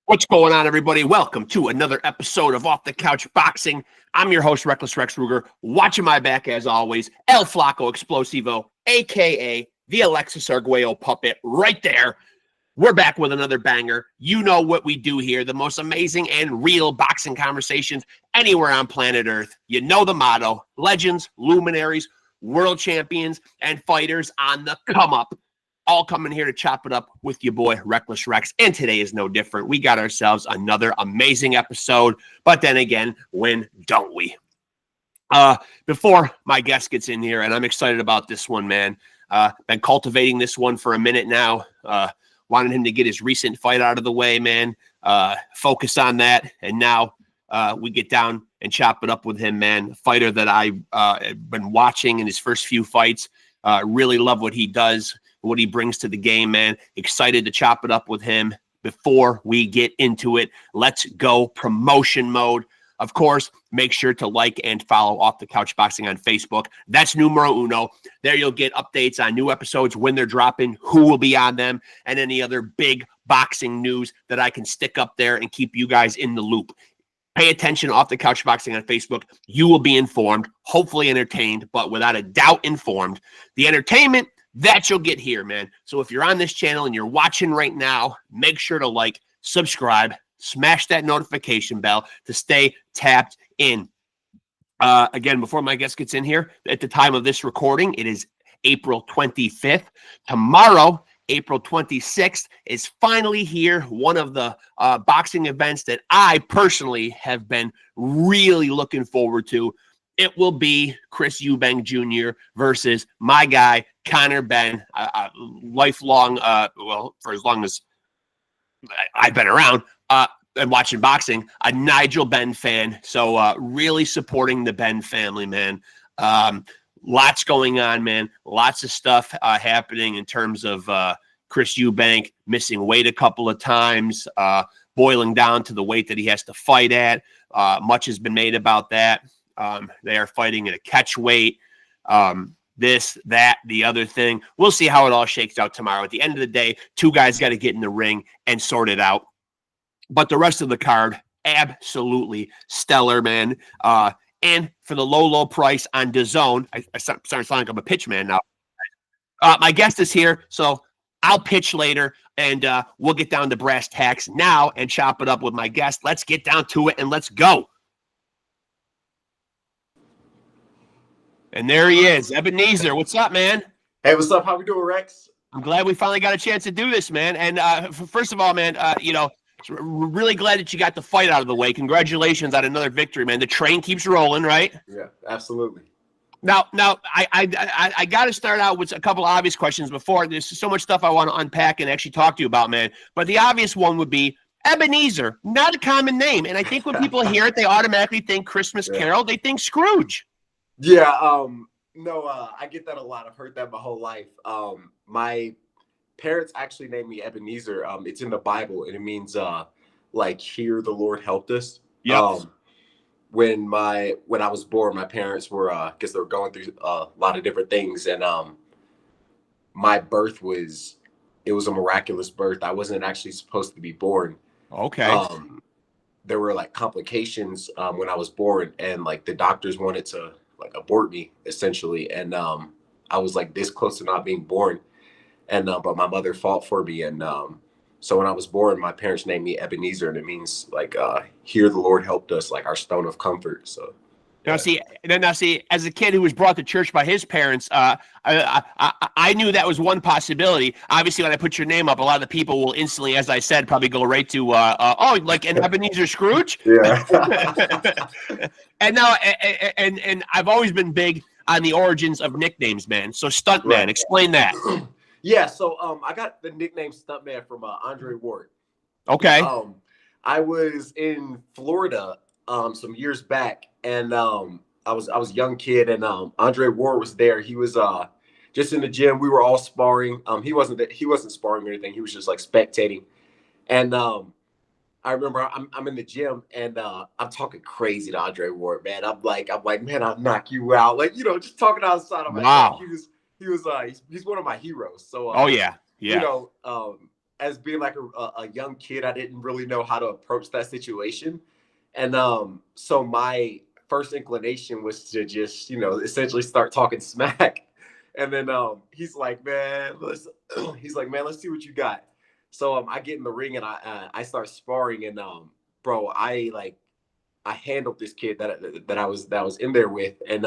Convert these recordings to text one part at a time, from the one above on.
What's going on, everybody? Welcome to another episode of Off the Couch Boxing. I'm your host, Rexx Ruger, watching my back as always, El Flaco Explosivo, a.k.a. the Alexis Arguello puppet right there. We're back with another banger. You know what we do here, the most amazing and real boxing conversations anywhere on planet Earth. You know the motto, legends, luminaries, world champions, and fighters on the come up. All coming here to chop it up with your boy, Reckless Rex. And today is no different. We got ourselves another amazing episode. But then again, when don't we? Before my guest gets in here, and I'm excited about this one, man. Been cultivating this one for a minute now. Wanted him to get his recent fight out of the way, man. Focus on that. And now we get down and chop it up with him, man. A fighter that I've been watching in his first few fights. Really love what he does, what he brings to the game, man. Excited to chop it up with him. Before we get into it, let's go promotion mode. Of course, make sure to like and follow Off the Couch Boxing on Facebook. That's numero uno. There you'll get updates on new episodes, when they're dropping, who will be on them, and any other big boxing news that I can stick up there and keep you guys in the loop. Pay attention to Off the Couch Boxing on Facebook. You will be informed, hopefully entertained, but without a doubt informed. The entertainment, that you'll get here, man. So if you're on this channel and you're watching right now, make sure to like, subscribe, smash that notification bell to stay tapped in. Again, before my guest gets in here, at the time of this recording, it is April 25th. Tomorrow, April 26th, is finally here. One of the boxing events that I personally have been really looking forward to. It will be Chris Eubank Jr. versus my guy, Conor Benn, lifelong, well, for as long as I've been around and watching boxing, a Nigel Benn fan. So really supporting the Benn family, man. Lots going on, man. Lots of stuff happening in terms of Chris Eubank missing weight a couple of times, boiling down to the weight that he has to fight at. Much has been made about that. They are fighting at a catch weight. This, that, the other thing. We'll see how it all shakes out tomorrow. At the end of the day, two guys got to get in the ring and sort it out. But the rest of the card, absolutely stellar, man. And for the low, low price on DAZN, I start sounding like I'm a pitch man now. My guest is here, so I'll pitch later, and we'll get down to brass tacks now and chop it up with my guest. Let's get down to it, and let's go. And there he is, Ebenezer. What's up, man? Hey, what's up? How we doing, Rex? I'm glad we finally got a chance to do this, man. And first of all, man, you know, really glad that you got the fight out of the way. Congratulations on another victory, man. The train keeps rolling, right? Yeah, absolutely. Now, I got to start out with a couple of obvious questions before. There's so much stuff I want to unpack and actually talk to you about, man. But the obvious one would be Ebenezer, not a common name. And I think when people hear it, they automatically think Christmas Carol. They think Scrooge. Yeah, no, I get that a lot. I've heard that my whole life. My parents actually named me Ebenezer. It's in the Bible, and it means like, here the Lord helped us. Yeah. When I was born, my parents were I guess they were going through a lot of different things, and my birth was a miraculous birth. I wasn't actually supposed to be born. Okay. There were like complications when I was born, and like the doctors wanted to like abort me essentially, and I was like this close to not being born, and but my mother fought for me, and so when I was born, my parents named me Ebenezer, and it means like here the Lord helped us, like our stone of comfort. So now see, as a kid who was brought to church by his parents, I knew that was one possibility. Obviously, when I put your name up, a lot of the people will instantly, as I said, probably go right to, oh, like an Ebenezer Scrooge. Yeah. And now, and I've always been big on the origins of nicknames, man. So Stuntman, Right. Explain that. Yeah. So I got the nickname Stuntman from Andre Ward. Okay. I was in Florida some years back, and I was a young kid, and Andre Ward was there. He was just in the gym. We were all sparring. He wasn't sparring or anything. He was just like spectating. And I remember I'm in the gym, and I'm talking crazy to Andre Ward, man. I'm like, man, I'll knock you out. Like, you know, just talking outside of my wow. head. He's one of my heroes. So oh yeah. you know, as being like a young kid, I didn't really know how to approach that situation. And so my first inclination was to just, essentially start talking smack. And then he's like, man, he's like, man, let's see what you got. So I get in the ring and I start sparring and bro, I handled this kid that I was in there with, and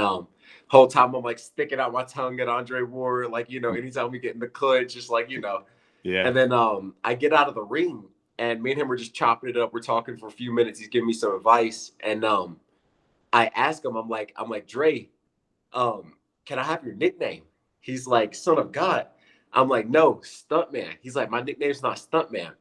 whole time I'm like sticking out my tongue at Andre Ward, like anytime we get in the clinch, just like Yeah. And then I get out of the ring, and me and him were just chopping it up. We're talking for a few minutes. He's giving me some advice, and I ask him, I'm like, Dre, can I have your nickname? He's like, Son of God. I'm like, no, Stuntman. He's like, my nickname's not Stuntman.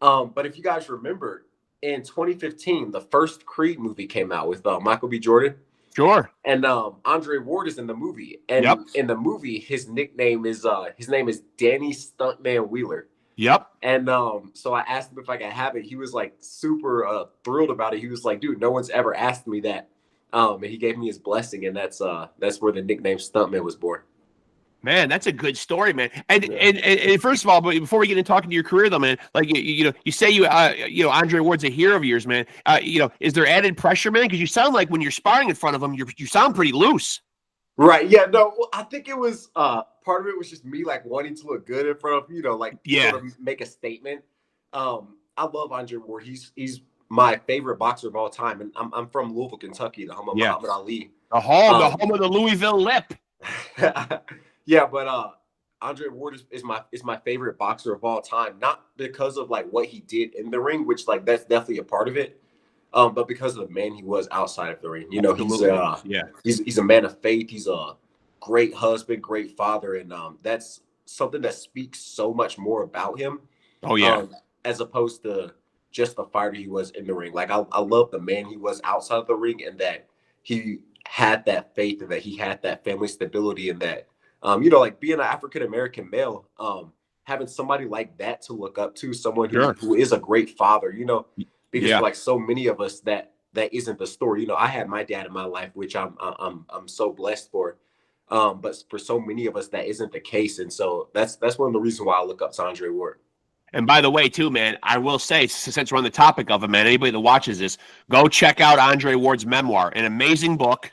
But if you guys remember, in 2015, the first Creed movie came out with Michael B. Jordan. Sure. And Andre Ward is in the movie. And in the movie, his name is Danny Stuntman Wheeler. Yep. And so I asked him if I could have it. He was like super thrilled about it. He was like, dude, no one's ever asked me that. And he gave me his blessing, and that's where the nickname Stuntman was born. Man, that's a good story, man. And first of all, but before we get into talking to your career, though, man, like you say Andre Ward's a hero of yours, man. Is there added pressure, man? Because you sound like when you're sparring in front of him, you sound pretty loose. Right. Yeah. No. Well, I think it was part of it was just me like wanting to look good in front of sort of make a statement. I love Andre Ward. He's my favorite boxer of all time, and I'm from Louisville, Kentucky, the home of Muhammad Ali, the home of the Louisville Lip. Yeah, but Andre Ward is my favorite boxer of all time, not because of like what he did in the ring, which like that's definitely a part of it, but because of the man he was outside of the ring. He's a man of faith. He's a great husband, great father, and that's something that speaks so much more about him. Oh yeah, as opposed to just the fighter he was in the ring. Like I love the man he was outside of the ring, and that he had that faith, and that he had that family stability, and that. Like being an African-American male, having somebody like that to look up to, someone who is a great father, because like so many of us that isn't the story. I had my dad in my life, which I'm so blessed for. But for so many of us, that isn't the case. And so that's one of the reasons why I look up to Andre Ward. And by the way, too, man, I will say, since we're on the topic of it, man, anybody that watches this, go check out Andre Ward's memoir, an amazing book.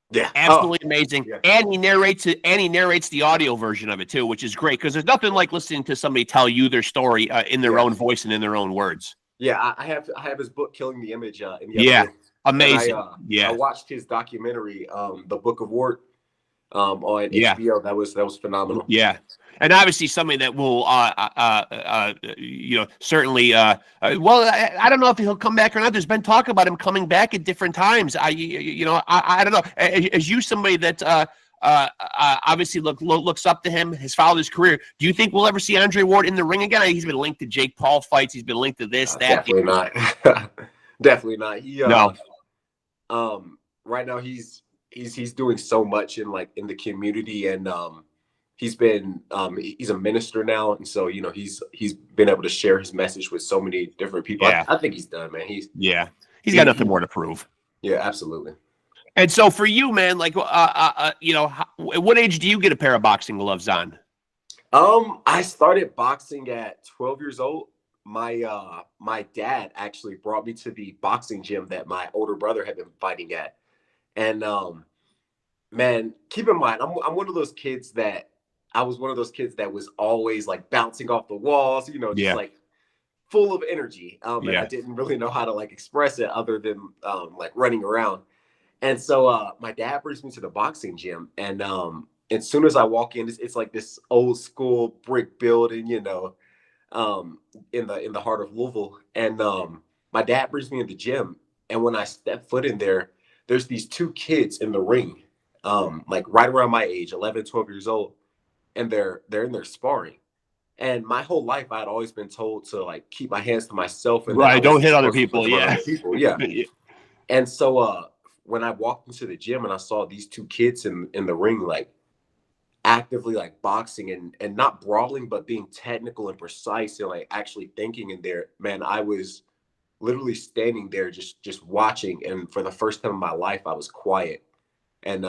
Yeah, absolutely amazing. Yeah. And he narrates it, and he narrates the audio version of it too, which is great because there's nothing like listening to somebody tell you their story in their own voice and in their own words. Yeah, I have his book, Killing the Image. In the amazing. I watched his documentary, The Book of Ward, on HBO. That was phenomenal. Yeah. And obviously somebody that will, certainly, I don't know if he'll come back or not. There's been talk about him coming back at different times. I don't know. As you, somebody that obviously looks up to him, has followed his career, do you think we'll ever see Andre Ward in the ring again? He's been linked to Jake Paul fights. He's been linked to this, that. Definitely not. Definitely not. Right now he's doing so much in the community, and he's a minister now, and so he's been able to share his message with so many different people. Yeah. I think he's done, man. He's got nothing more to prove. Yeah, absolutely. And so for you, man, like at what age do you get a pair of boxing gloves on? I started boxing at 12 years old. My dad actually brought me to the boxing gym that my older brother had been fighting at, and man, keep in mind, I'm one of those kids that. I was one of those kids that was always like bouncing off the walls, just like full of energy. And I didn't really know how to like express it other than like running around. And so my dad brings me to the boxing gym, and as soon as I walk in, it's like this old school brick building, in the heart of Louisville. And my dad brings me in the gym, and when I step foot in there, there's these two kids in the ring, like right around my age, 11, 12 years old. And they're in there sparring. And my whole life, I had always been told to like keep my hands to myself. And don't hit other people. Yeah. And so when I walked into the gym and I saw these two kids in the ring, like actively like boxing and not brawling, but being technical and precise and like actually thinking in there, man, I was literally standing there just watching. And for the first time in my life, I was quiet. And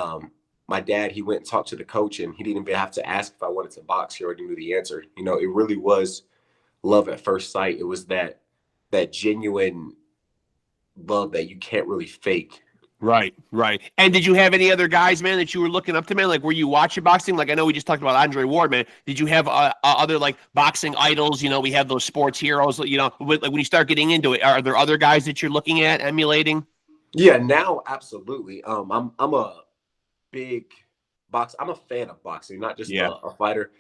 my dad, he went and talked to the coach, and he didn't even have to ask if I wanted to box. He already knew the answer. It really was love at first sight. It was that genuine love that you can't really fake. Right, right. And did you have any other guys, man, that you were looking up to, man? Like, were you watching boxing? Like, I know we just talked about Andre Ward, man. Did you have other like boxing idols? You know, we have those sports heroes. You know, like when you start getting into it, are there other guys that you're looking at emulating? Yeah, now absolutely. I'm a big box. I'm a fan of boxing, not just Yeah, a fighter.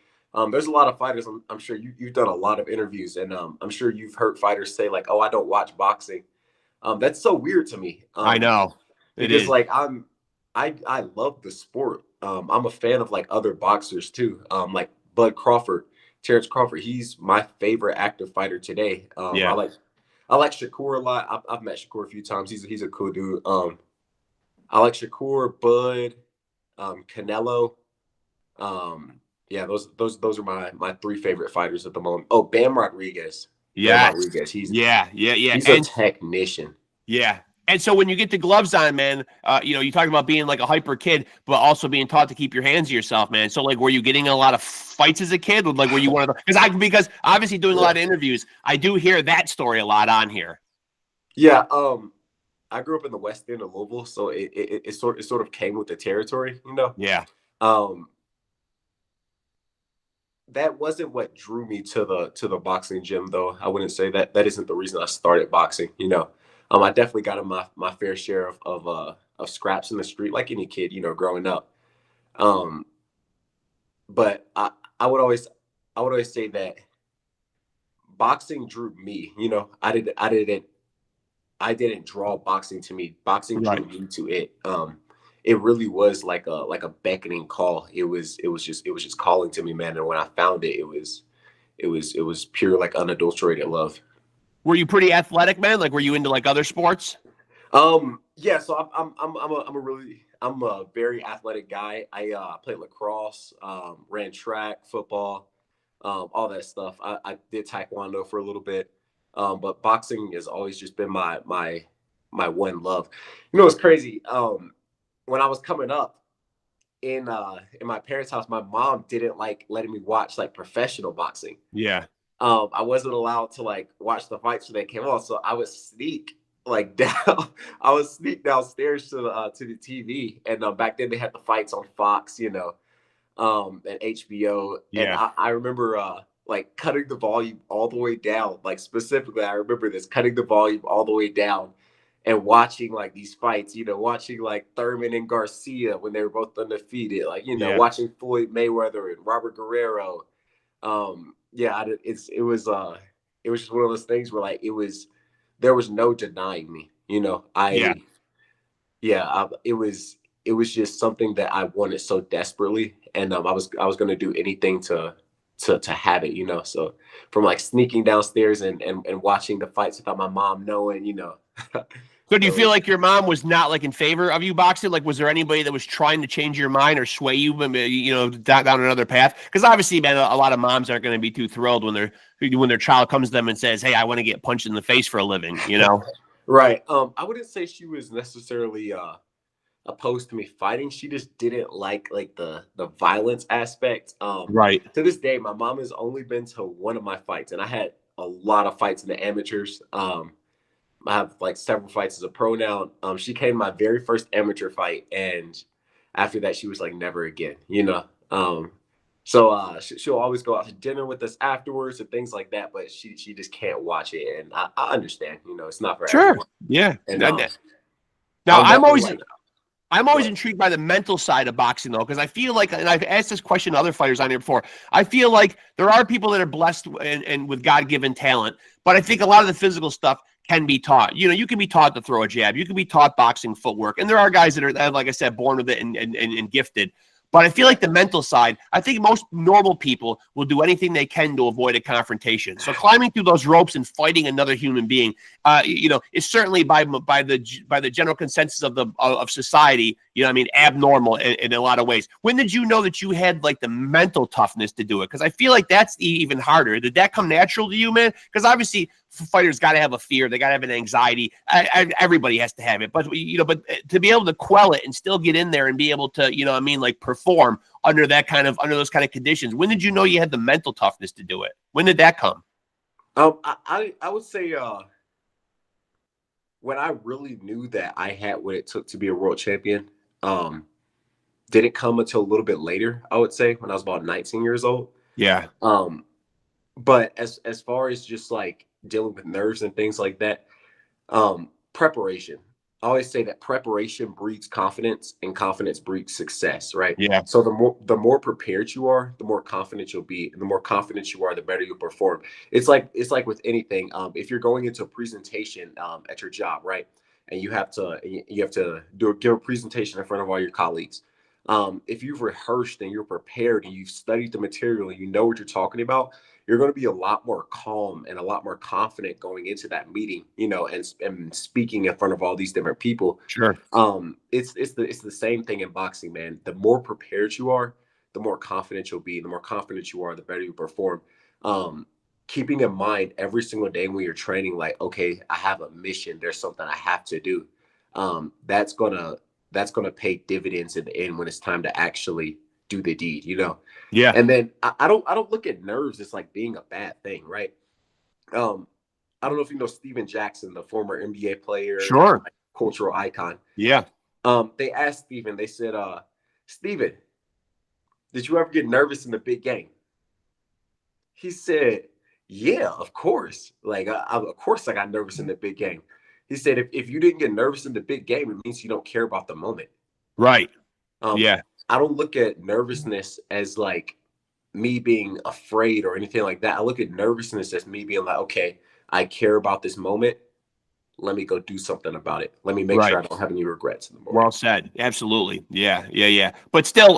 There's a lot of fighters. I'm sure you've done a lot of interviews, and I'm sure you've heard fighters say like, "Oh, I don't watch boxing." That's so weird to me. I know it Because is. like I love the sport. I'm a fan of like other boxers too. Like Bud Crawford, Terrence Crawford. He's my favorite active fighter today. Yeah, I like Shakur a lot. I've met Shakur a few times. He's a cool dude. I like Shakur, Bud, Canelo. Yeah, those are my three favorite fighters at the moment. Oh, Bam Rodriguez. Bam yes, Rodriguez. yeah, He's a technician. yeah. And so when you get the gloves on, man, you know, you talk about being like a hyper kid, but also being taught to keep your hands to yourself, man. So like, were you getting a lot of fights as a kid? Like, were you one of the? Because obviously doing a lot of interviews, I do hear that story a lot on here. Yeah. I grew up in the West End of Louisville, so it sort of came with the territory, you know. Yeah, Um, that wasn't what drew me to the boxing gym, though. I wouldn't say that isn't the reason I started boxing, you know. I definitely got in my fair share of scraps in the street, like any kid, you know, growing up. Um, but I would always I would always say that boxing drew me. You know, I didn't draw boxing to me. Boxing right. drew me to it. It really was like a beckoning call. It was just calling to me, man. And when I found it, it was pure like unadulterated love. Were you pretty athletic, man? Like, were you into like other sports? Yeah. So I'm a very athletic guy. I played lacrosse, ran track, football, all that stuff. I did taekwondo for a little bit. But boxing has always just been my one love. You know, it's crazy. When I was coming up in my parents' house, my mom didn't like letting me watch like professional boxing. Yeah, I wasn't allowed to like watch the fights when they came on, so I would sneak like down. I would sneak downstairs to the TV, and back then they had the fights on Fox, you know, and HBO, and yeah, I remember like cutting the volume all the way down. Like specifically, I remember this cutting the volume all the way down and watching like these fights, you know, watching like Thurman and Garcia when they were both undefeated, like, you know, yeah. watching Floyd Mayweather and Robert Guerrero. Yeah, it was just one of those things where like there was no denying me, you know. Yeah. It was just something that I wanted so desperately, and I was going to do anything to have it, you know. So from like sneaking downstairs and watching the fights without my mom knowing, you know. So do you So feel like your mom was not like in favor of you boxing? Like, was there anybody that was trying to change your mind or sway you, you know, down another path? Because obviously, man, a lot of moms aren't going to be too thrilled when their child comes to them and says, "Hey, I want to get punched in the face for a living," you know? right. I wouldn't say she was necessarily opposed to me fighting. She just didn't like the violence aspect. Right. To this day, my mom has only been to one of my fights, and I had a lot of fights in the amateurs. I have like several fights as a pro now. She came to my very first amateur fight, and after that, she was like, never again, you know. She'll always go out to dinner with us afterwards and things like that, but she just can't watch it, and I understand, you know, it's not for Sure. everyone. Yeah. And Now, I'll I'm never always like I'm go always ahead. intrigued by the mental side of boxing, though, because I feel like, and I've asked this question to other fighters on here before. I feel like there are people that are blessed and with God-given talent, but I think a lot of the physical stuff can be taught. You know, you can be taught to throw a jab, you can be taught boxing footwork, and there are guys that are, like I said, born with it and gifted. But I feel like the mental side, I think most normal people will do anything they can to avoid a confrontation. So climbing through those ropes and fighting another human being, you know, is certainly by the general consensus of society, you know, what I mean, abnormal in a lot of ways. When did you know that you had like the mental toughness to do it? Because I feel like that's even harder. Did that come natural to you, man? Because obviously fighters got to have a fear, they got to have an anxiety. Everybody has to have it, but you know, but to be able to quell it and still get in there and be able to, you know, what I mean, like perform under those kind of conditions. When did you know you had the mental toughness to do it? When did that come? I would say when I really knew that I had what it took to be a world champion, um, didn't come until a little bit later. I would say when I was about 19 years old. Yeah. Um, but as far as just like dealing with nerves and things like that, preparation. I always say that preparation breeds confidence and confidence breeds success, right? Yeah. So the more prepared you are, the more confident you'll be. And the more confident you are, the better you'll perform. It's like with anything. If you're going into a presentation at your job, right? And you have to give a presentation in front of all your colleagues. If you've rehearsed and you're prepared and you've studied the material and you know what you're talking about, you're going to be a lot more calm and a lot more confident going into that meeting, and speaking in front of all these different people. Sure. It's the same thing in boxing, man. The more prepared you are, the more confident you'll be. The more confident you are, the better you perform. Um, Keeping in mind every single day when you're training, like, okay, I have a mission. There's something I have to do. That's gonna pay dividends in the end when it's time to actually do the deed. Yeah. And then I don't look at nerves as like being a bad thing, right? Um, I don't know if you know Steven Jackson, the former NBA player and Sure. like cultural icon. Yeah. They asked Steven, they said, Steven, did you ever get nervous in the big game? He said, yeah, of course. Like, of course I got nervous in the big game. He said, if you didn't get nervous in the big game, it means you don't care about the moment. Right. Um, Yeah. I don't look at nervousness as like me being afraid or anything like that. I look at nervousness as me being like, okay, I care about this moment. Let me go do something about it. Let me make sure Right. I don't have any regrets in the moment. Well said. Absolutely. Yeah. Yeah. Yeah. But still,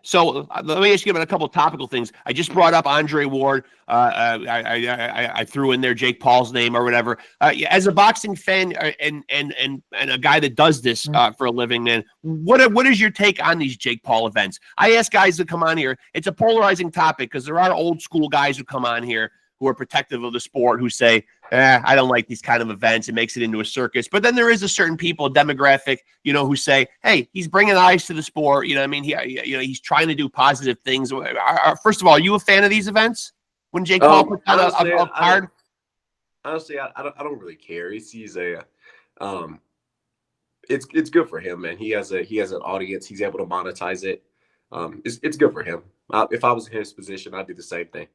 so let me ask you about a couple of topical things. I just brought up Andre Ward. I threw in there Jake Paul's name or whatever. As a boxing fan and a guy that does this for a living, man, what is your take on these Jake Paul events? I ask guys to come on here. It's a polarizing topic because there are old school guys who come on here who are protective of the sport who say, I don't like these kind of events. It makes it into a circus. But then there is a certain demographic, who say, hey, he's bringing eyes to the sport. You know what I mean? He's trying to do positive things. First of all, are you a fan of these events? When Jake Paul puts on Honestly, a I don't. card? Honestly, I don't really care. Um, it's good for him, man. He has an audience. He's able to monetize it. It's good for him. If I was in his position, I'd do the same thing.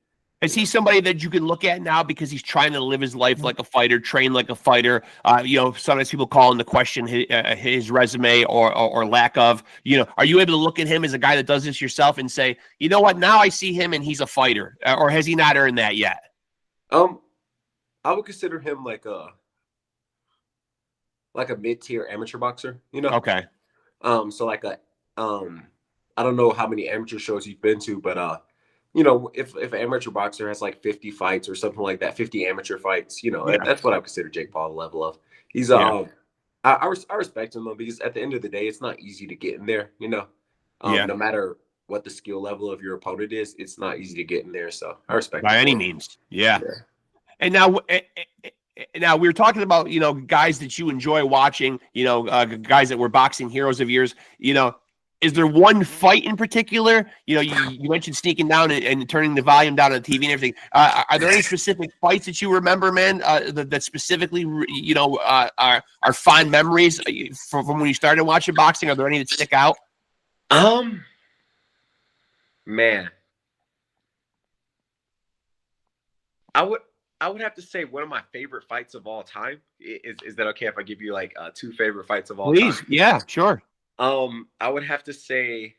Is he somebody that you can look at now because he's trying to live his life like a fighter, train like a fighter? Sometimes people call into question his resume or lack of. Are you able to look at him as a guy that does this yourself and say, you know what, now I see him and he's a fighter, or has he not earned that yet? Um, I would consider him like a mid-tier amateur boxer. Okay. So like I don't know how many amateur shows you've been to, but if an amateur boxer has like 50 fights or something like that, 50 amateur fights, Yeah. that's what I would consider Jake Paul level of. He's Yeah. I respect him though, because at the end of the day, it's not easy to get in there. Yeah. No matter what the skill level of your opponent is, it's not easy to get in there. So I respect By him any for it. means. Yeah. Yeah. And now we were talking about, guys that you enjoy watching, guys that were boxing heroes of yours. Is there one fight in particular? You mentioned sneaking down and turning the volume down on the TV and everything. Are there any specific fights that you remember, man, that specifically, are fond memories from when you started watching boxing? Are there any that stick out? Man, I would I would have to say one of my favorite fights of all time. Is that okay if I give you like two favorite fights of all time? Please. Yeah, sure. I would have to say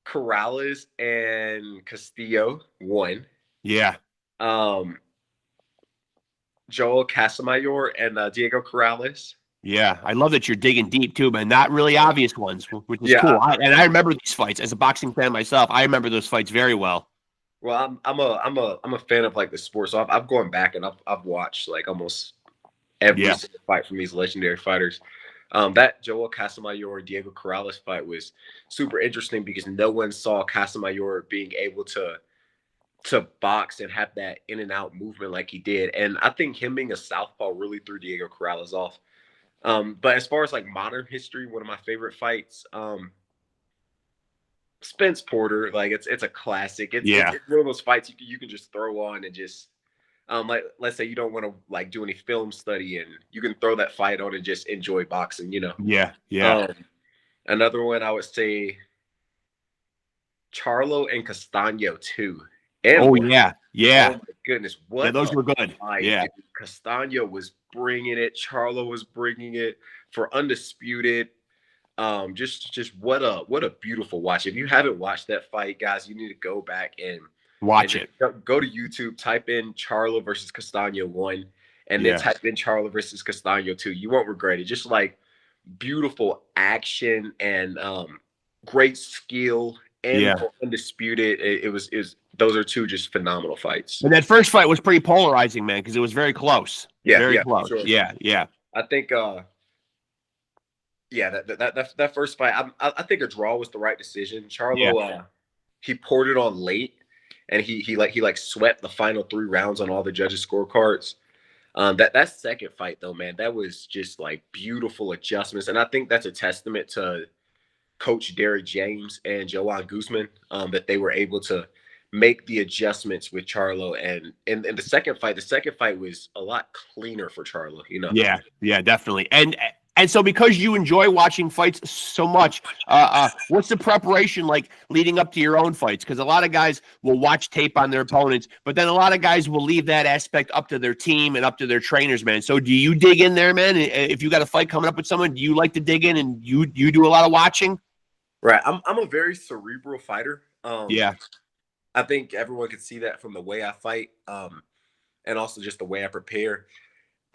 Corrales and Castillo one. Yeah. Um, Joel Casamayor and Diego Corrales. Yeah, I love that you're digging deep too, man. Not really obvious ones, which is Yeah, cool. I remember these fights as a boxing fan myself. I remember those fights very well. well, I'm a fan of like the sport, so I've gone back and I've watched like almost every Yeah. single fight from these legendary fighters. That Joel Casamayor Diego Corrales fight was super interesting because no one saw Casamayor being able to box and have that in and out movement like he did, and I think him being a southpaw really threw Diego Corrales off. But as far as like modern history, one of my favorite fights, Spence Porter, like it's a classic. It's Yeah. one of those fights you can just throw on and just like let's say you don't want to like do any film study and you can throw that fight on and just enjoy boxing, you know. Yeah. Yeah. Um, Another one I would say Charlo and Castano too, and Oh one. yeah. Oh Yeah. my goodness, Yeah. what Those a were good. fight, Yeah. dude. Castano was bringing it. Charlo was bringing it for undisputed. Just what a beautiful watch. If you haven't watched that fight, guys, you need to go back and Watch just it. go to YouTube, type in Charlo versus Castano 1, and then Yeah. type in Charlo versus Castano 2. You won't regret it. Just like beautiful action and great skill and Yeah. for undisputed. It was those are two just phenomenal fights. And that first fight was pretty polarizing, man, because it was very close. Yeah, Very yeah, for close. sure. Yeah. Yeah. I think yeah, that first fight, I think a draw was the right decision. Yeah. Charlo, he poured it on late, and he swept the final 3 rounds on all the judges' scorecards. That second fight though, man, that was just like beautiful adjustments, and I think that's a testament to Coach Derek James and Joanne Guzman, that they were able to make the adjustments with Charlo, and in the second fight was a lot cleaner for Charlo, you know. Yeah, yeah, definitely. And so because you enjoy watching fights so much, what's the preparation like leading up to your own fights? Because a lot of guys will watch tape on their opponents, but then a lot of guys will leave that aspect up to their team and up to their trainers, man. So do you dig in there, man? If you got a fight coming up with someone, do you like to dig in and you do a lot of watching? Right, I'm a very cerebral fighter. Yeah, I think everyone can see that from the way I fight, and also just the way I prepare.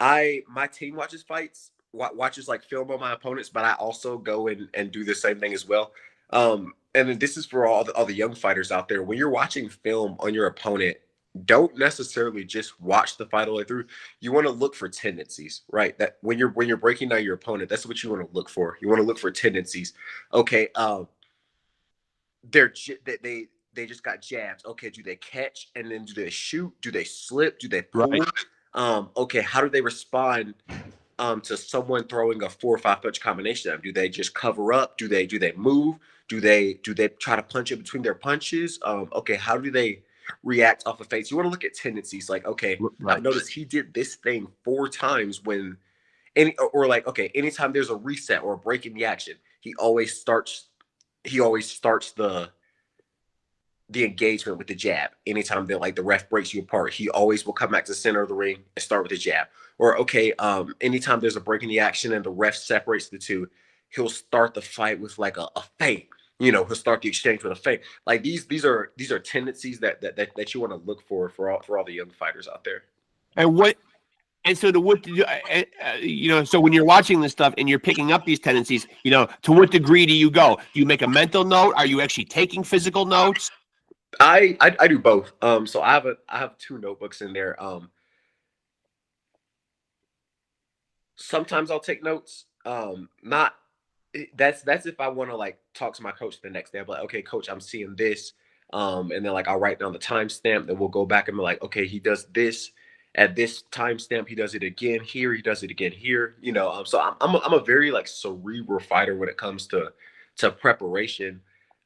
My team watches fights, watches like film on my opponents, but I also go and do the same thing as well. And then this is for all the young fighters out there. When you're watching film on your opponent, don't necessarily just watch the fight all the way through. You want to look for tendencies, right? That when you're breaking down your opponent, that's what you want to look for. You want to look for tendencies. Okay, they just got jabs. Okay, do they catch and then do they shoot? Do they slip? Do they pull? right. Okay, how do they respond to someone throwing a 4 or 5 punch combination at them? Do they just cover up? Do they move? Do they try to punch it between their punches? Okay, how do they react off of face? You want to look at tendencies like, okay, I've Right. noticed he did this thing 4 times when or like, okay, anytime there's a reset or a break in the action, he always starts the engagement with the jab. Anytime that like the ref breaks you apart, he always will come back to the center of the ring and start with the jab. Or okay, anytime there's a break in the action and the ref separates the two, he'll start the fight with like a feint. You know, he'll start the exchange with a feint. Like these are tendencies that you want to look for all the young fighters out there. And what And so to what so when you're watching this stuff and you're picking up these tendencies, to what degree do you go? Do you make a mental note? Are you actually taking physical notes? I do both. So I have 2 notebooks in there. Sometimes I'll take notes. Not that's if I want to like talk to my coach the next day. I'm like, okay, coach, I'm seeing this. And then like I'll write down the timestamp. Then we'll go back and be like, okay, he does this at this timestamp. He does it again here. He does it again here. So I'm a very like cerebral fighter when it comes to preparation,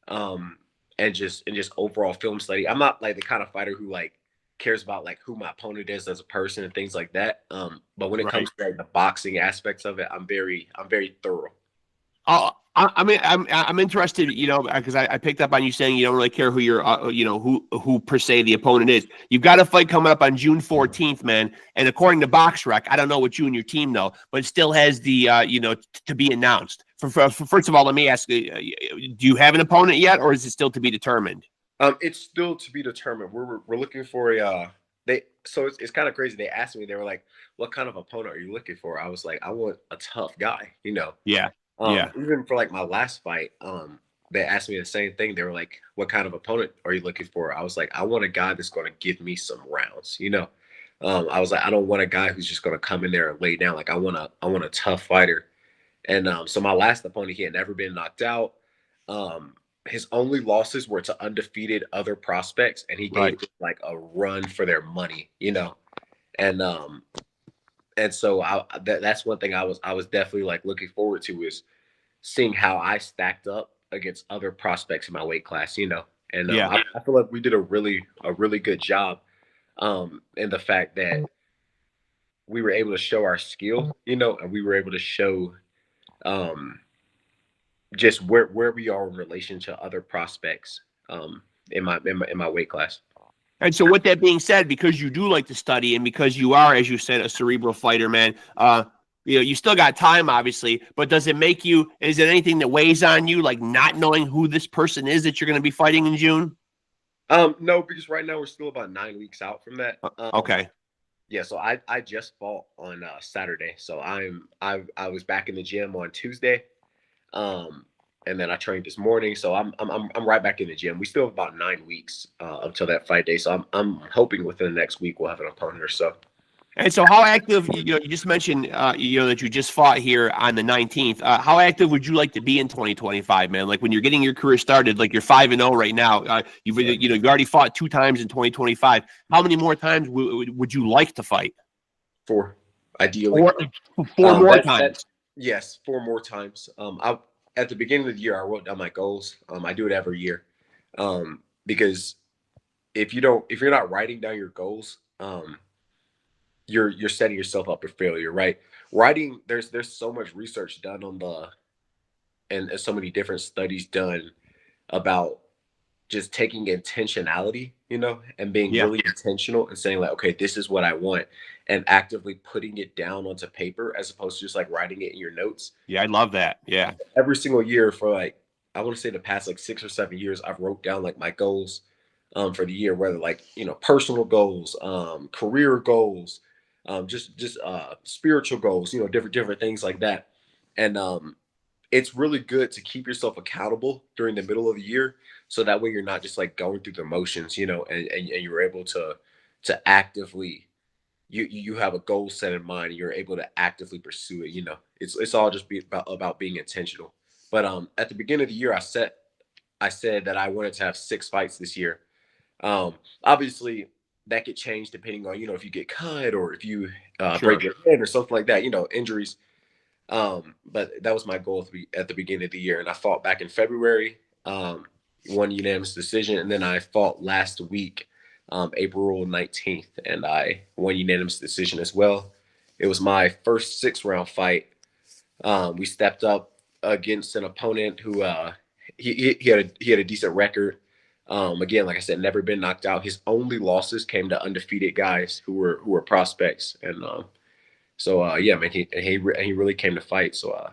and just overall film study. I'm not like the kind of fighter who like cares about like who my opponent is as a person and things like that. But when it Right. comes to like, the boxing aspects of it, I'm very thorough. I mean, I'm interested, because I picked up on you saying you don't really care who your, who per se the opponent is. You've got a fight coming up on June 14th, man. And according to BoxRec, I don't know what you and your team know, but it still has the, to be announced. First of all, let me ask, do you have an opponent yet, or is it still to be determined? It's still to be determined. We're looking for it's kind of crazy. They asked me, they were like, "What kind of opponent are you looking for?" I was like, "I want a tough guy." Yeah, yeah, Even for like my last fight, they asked me the same thing. They were like, "What kind of opponent are you looking for?" I was like, "I want a guy that's going to give me some rounds." I was like, "I don't want a guy who's just going to come in there and lay down. Like, I want a tough fighter." And so my last opponent, he had never been knocked out. His only losses were to undefeated other prospects, and he right. gave them like a run for their money. And so that's one thing I was definitely like looking forward to is seeing how I stacked up against other prospects in my weight class, you know. And Yeah. I feel like we did a really good job in the fact that we were able to show our skill, you know, and we were able to show um, just where we are in relation to other prospects in my weight class. And so with that being said, because you do like to study and because you are, as you said, a cerebral fighter, man, you still got time, obviously, but does it make you, is it anything that weighs on you, like not knowing who this person is that you're going to be fighting in June? No, because right now we're still about 9 weeks out from that. Okay. Yeah, so I just fought on Saturday. So I was back in the gym on Tuesday. Um and then I trained this morning. So I'm right back in the gym. We still have about 9 weeks until that fight day. So I'm hoping within the next week we'll have an opponent or so. And so how active, you just mentioned, that you just fought here on the 19th. How active would you like to be in 2025, man? Like when you're getting your career started, like you're 5-0 right now. You've already fought 2 times in 2025. How many more times would you like to fight? 4, ideally. Four more times. Yes, 4 more times. At the beginning of the year, I wrote down my goals. I do it every year, because if you're not writing down your goals, you're setting yourself up for failure, right? Writing, there's so much research done on and so many different studies done about just taking intentionality, you know, and being Yeah. really intentional and saying like, okay, this is what I want, and actively putting it down onto paper as opposed to just like writing it in your notes. Yeah, I love that. Yeah. Every single year for like, I want to say the past like 6 or 7 years, I've wrote down like my goals for the year, whether like, you know, personal goals, career goals, just spiritual goals, you know, different things like that. And it's really good to keep yourself accountable during the middle of the year, so that way you're not just like going through the motions, you know, and you're able to actively, you have a goal set in mind and you're able to actively pursue it. You know, it's all just about being intentional. But at the beginning of the year, I said that I wanted to have 6 fights this year. Obviously that could change depending on, you know, if you get cut or if you Sure. break your hand or something like that, you know, injuries. But that was my goal at the beginning of the year. And I fought back in February, won unanimous decision. And then I fought last week, April 19th, and I won unanimous decision as well. It was my first 6-round fight. We stepped up against an opponent who he had a decent record. Again, like I said, never been knocked out. His only losses came to undefeated guys who were prospects. And so yeah, man, he really came to fight. So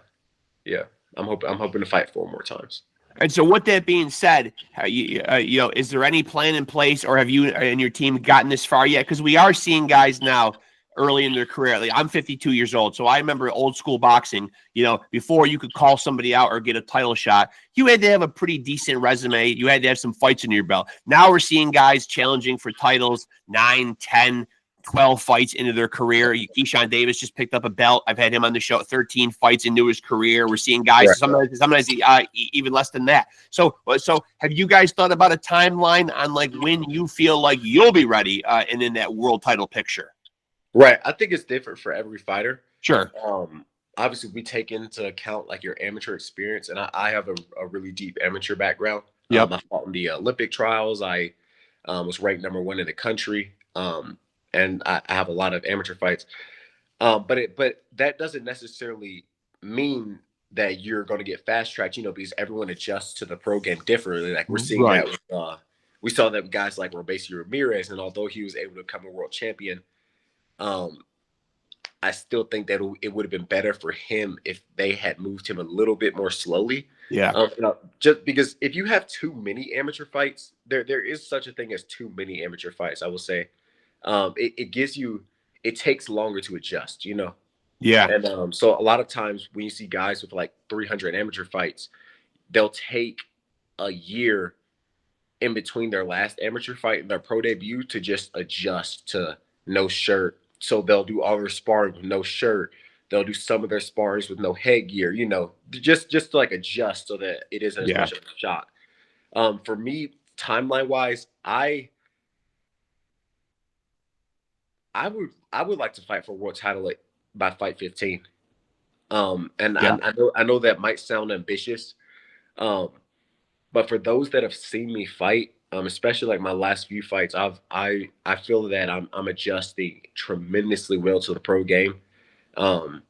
yeah, I'm hoping to fight 4 more times. And so, with that being said, is there any plan in place, or have you and your team gotten this far yet? Because we are seeing guys now early in their career. Like, I'm 52 years old, so I remember old school boxing. You know, before you could call somebody out or get a title shot, you had to have a pretty decent resume. You had to have some fights under your belt. Now we're seeing guys challenging for titles 9, 10, 12 fights into their career. Keyshawn Davis just picked up a belt. I've had him on the show. 13 fights into his career. We're seeing guys sometimes even less than that. So have you guys thought about a timeline on like when you feel like you'll be ready and in that world title picture? Right. I think it's different for every fighter. Sure. Obviously, we take into account like your amateur experience, and I have a really deep amateur background. Yep. I fought in the Olympic trials. I was ranked #1 in the country. And I have a lot of amateur fights. But that doesn't necessarily mean that you're going to get fast tracked, you know, because everyone adjusts to the pro game differently. Like we're seeing that with, we saw that with guys like Robeisy Ramirez, and although he was able to become a world champion, I still think that it would have been better for him if they had moved him a little bit more slowly. Yeah. You know, just because if you have too many amateur fights, there is such a thing as too many amateur fights, I will say. It takes longer to adjust, you know? Yeah. And so a lot of times when you see guys with like 300 amateur fights, they'll take a year in between their last amateur fight and their pro debut to just adjust to no shirt. So they'll do all their sparring with no shirt. They'll do some of their sparrings with no headgear, you know, just to like adjust so that it isn't as much of a shock. For me, timeline wise, I would like to fight for a world title by fight 15. I know that might sound ambitious. But for those that have seen me fight, especially like my last few fights, I feel that I'm adjusting tremendously well to the pro game. Um,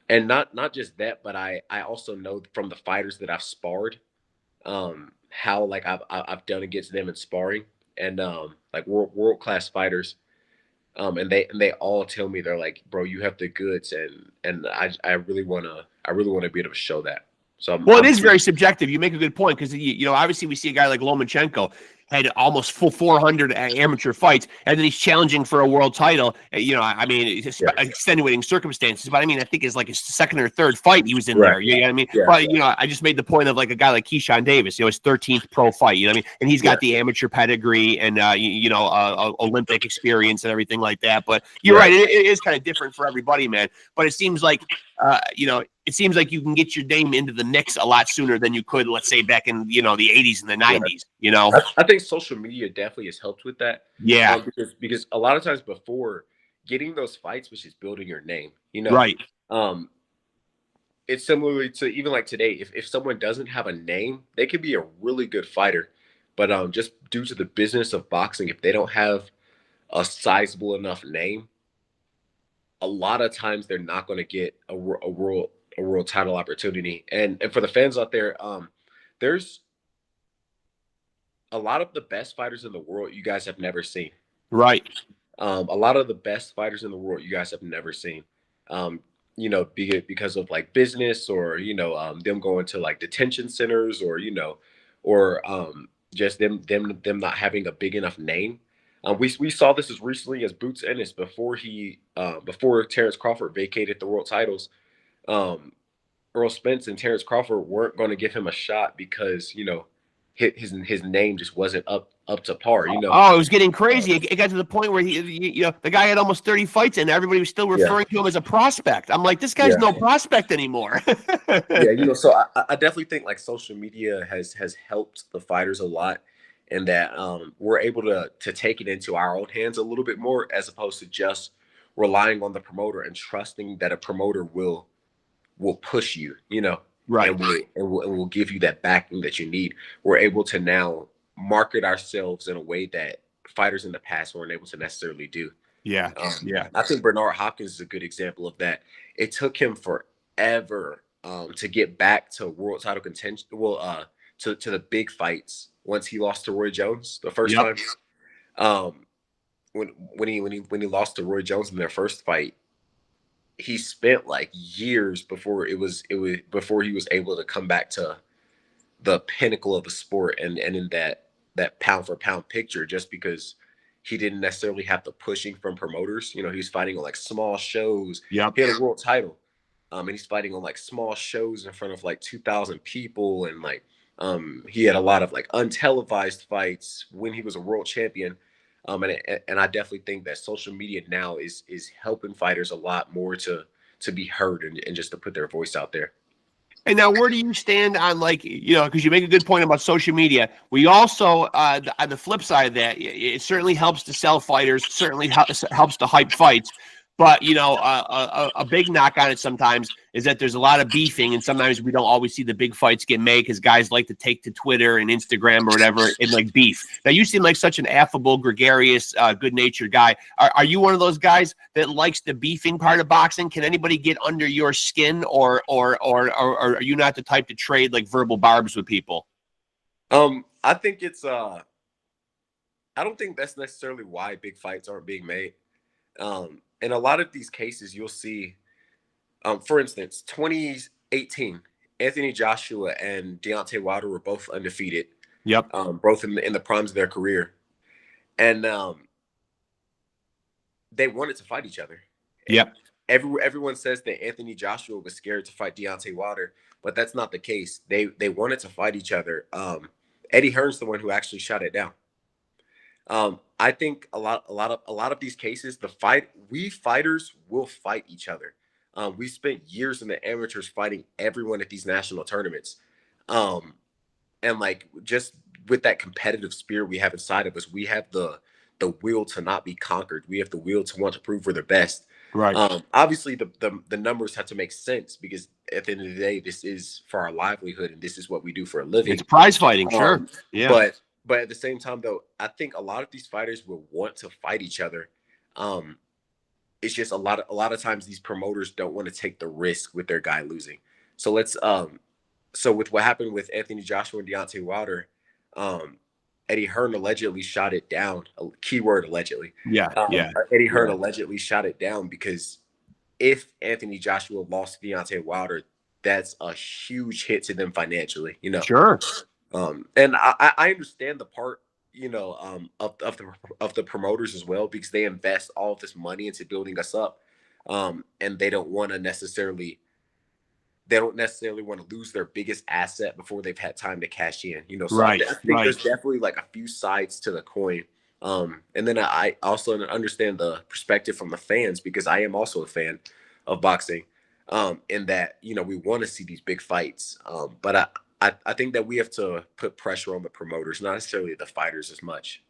and not just that, but I also know from the fighters that I've sparred, how like I've done against them in sparring, and like world class fighters. And they all tell me, they're like, bro, you have the goods, and I really wanna be able to show that. So Well, it I'm is very subjective. You make a good point because obviously we see a guy like Lomachenko had almost full 400 amateur fights, and then he's challenging for a world title. I mean, it's yeah, extenuating circumstances, but I mean, I think it's like his second or third fight he was in right. there. You know what I mean? Yeah, But I just made the point of like a guy like Keyshawn Davis, his 13th pro fight. You know what I mean? And he's yeah, got the amateur pedigree and Olympic experience and everything like that. But you're right. right; it is kind of different for everybody, man. But it seems like it seems like you can get your name into the mix a lot sooner than you could, let's say, back in the 80s and the Yeah. 90s. I think social media definitely has helped with that. Yeah, Because a lot of times before getting those fights was just building your name. right, Um, it's similarly to even like today. If someone doesn't have a name, they could be a really good fighter, but just due to the business of boxing, if they don't have a sizable enough name, a lot of times they're not going to get a world title opportunity. And for the fans out there, there's a lot of the best fighters in the world you guys have never seen. right. A lot of the best fighters in the world you guys have never seen. Um, be it because of like business, or them going to like detention centers, or just them not having a big enough name. We saw this as recently as Boots Ennis before Terrence Crawford vacated the world titles. Um, Earl Spence and Terrence Crawford weren't going to give him a shot because his name just wasn't up to par. Oh, it was getting Uh, crazy. It got to the point where the guy had almost 30 fights and everybody was still yeah, referring to him as a prospect. I'm like, this guy's yeah. no prospect anymore. Yeah, so I definitely think like social media has helped the fighters a lot, and that we're able to take it into our own hands a little bit more, as opposed to just relying on the promoter and trusting that a promoter will push you, Right. and will give you that backing that you need. We're able to now market ourselves in a way that fighters in the past weren't able to necessarily do. Yeah. Yeah. I think Bernard Hopkins is a good example of that. It took him forever to get back to world title contention. Well, to the big fights once he lost to Roy Jones the first Yep. time. Um, when he lost to Roy Jones in their first fight, he spent like years before he was able to come back to the pinnacle of the sport, and in that pound for pound picture, just because he didn't necessarily have the pushing from promoters. He was fighting on like small shows. Yep. He had a world title, and he's fighting on like small shows in front of like 2,000 people, and like he had a lot of like untelevised fights when he was a world champion. And I definitely think that social media now is helping fighters a lot more to be heard, and just to put their voice out there. And now, where do you stand on because you make a good point about social media. We also, on the flip side of that, it certainly helps to sell fighters, certainly helps to hype fights. But, a big knock on it sometimes is that there's a lot of beefing, and sometimes we don't always see the big fights get made because guys like to take to Twitter and Instagram or whatever and like beef. Now, you seem like such an affable, gregarious, good-natured guy. Are you one of those guys that likes the beefing part of boxing? Can anybody get under your skin, or are you not the type to trade like verbal barbs with people? I think I don't think that's necessarily why big fights aren't being made. In a lot of these cases, you'll see, for instance, 2018, Anthony Joshua and Deontay Wilder were both undefeated, Yep. both in the primes of their career, and they wanted to fight each other. Yep. Everyone says that Anthony Joshua was scared to fight Deontay Wilder, but that's not the case. They wanted to fight each other. Eddie Hearn's the one who actually shot it down. I think a lot of these cases, we fighters will fight each other. We spent years in the amateurs fighting everyone at these national tournaments, and like just with that competitive spirit we have inside of us, we have the will to not be conquered. We have the will to want to prove we're the best. Right. Obviously, the numbers have to make sense because at the end of the day, this is for our livelihood and this is what we do for a It's living. prize fighting, sure. Um, Yeah. but at the same time, though, I think a lot of these fighters will want to fight each other. Um, it's just a lot of times these promoters don't want to take the risk with their guy losing. So so with what happened with Anthony Joshua and Deontay Wilder, um, Eddie Hearn allegedly shot it down. A keyword allegedly. Yeah. Yeah. Eddie Hearn Yeah. allegedly shot it down because if Anthony Joshua lost to Deontay Wilder, that's a huge hit to them financially. Sure. And I understand the part, of the promoters as well, because they invest all of this money into building us up, and they don't necessarily want to lose their biggest asset before they've had time to cash in. So Right. I think Right. there's definitely like a few sides to the coin. And then I also understand the perspective from the fans because I am also a fan of boxing. In that we want to see these big fights, but I think that we have to put pressure on the promoters, not necessarily the fighters as much.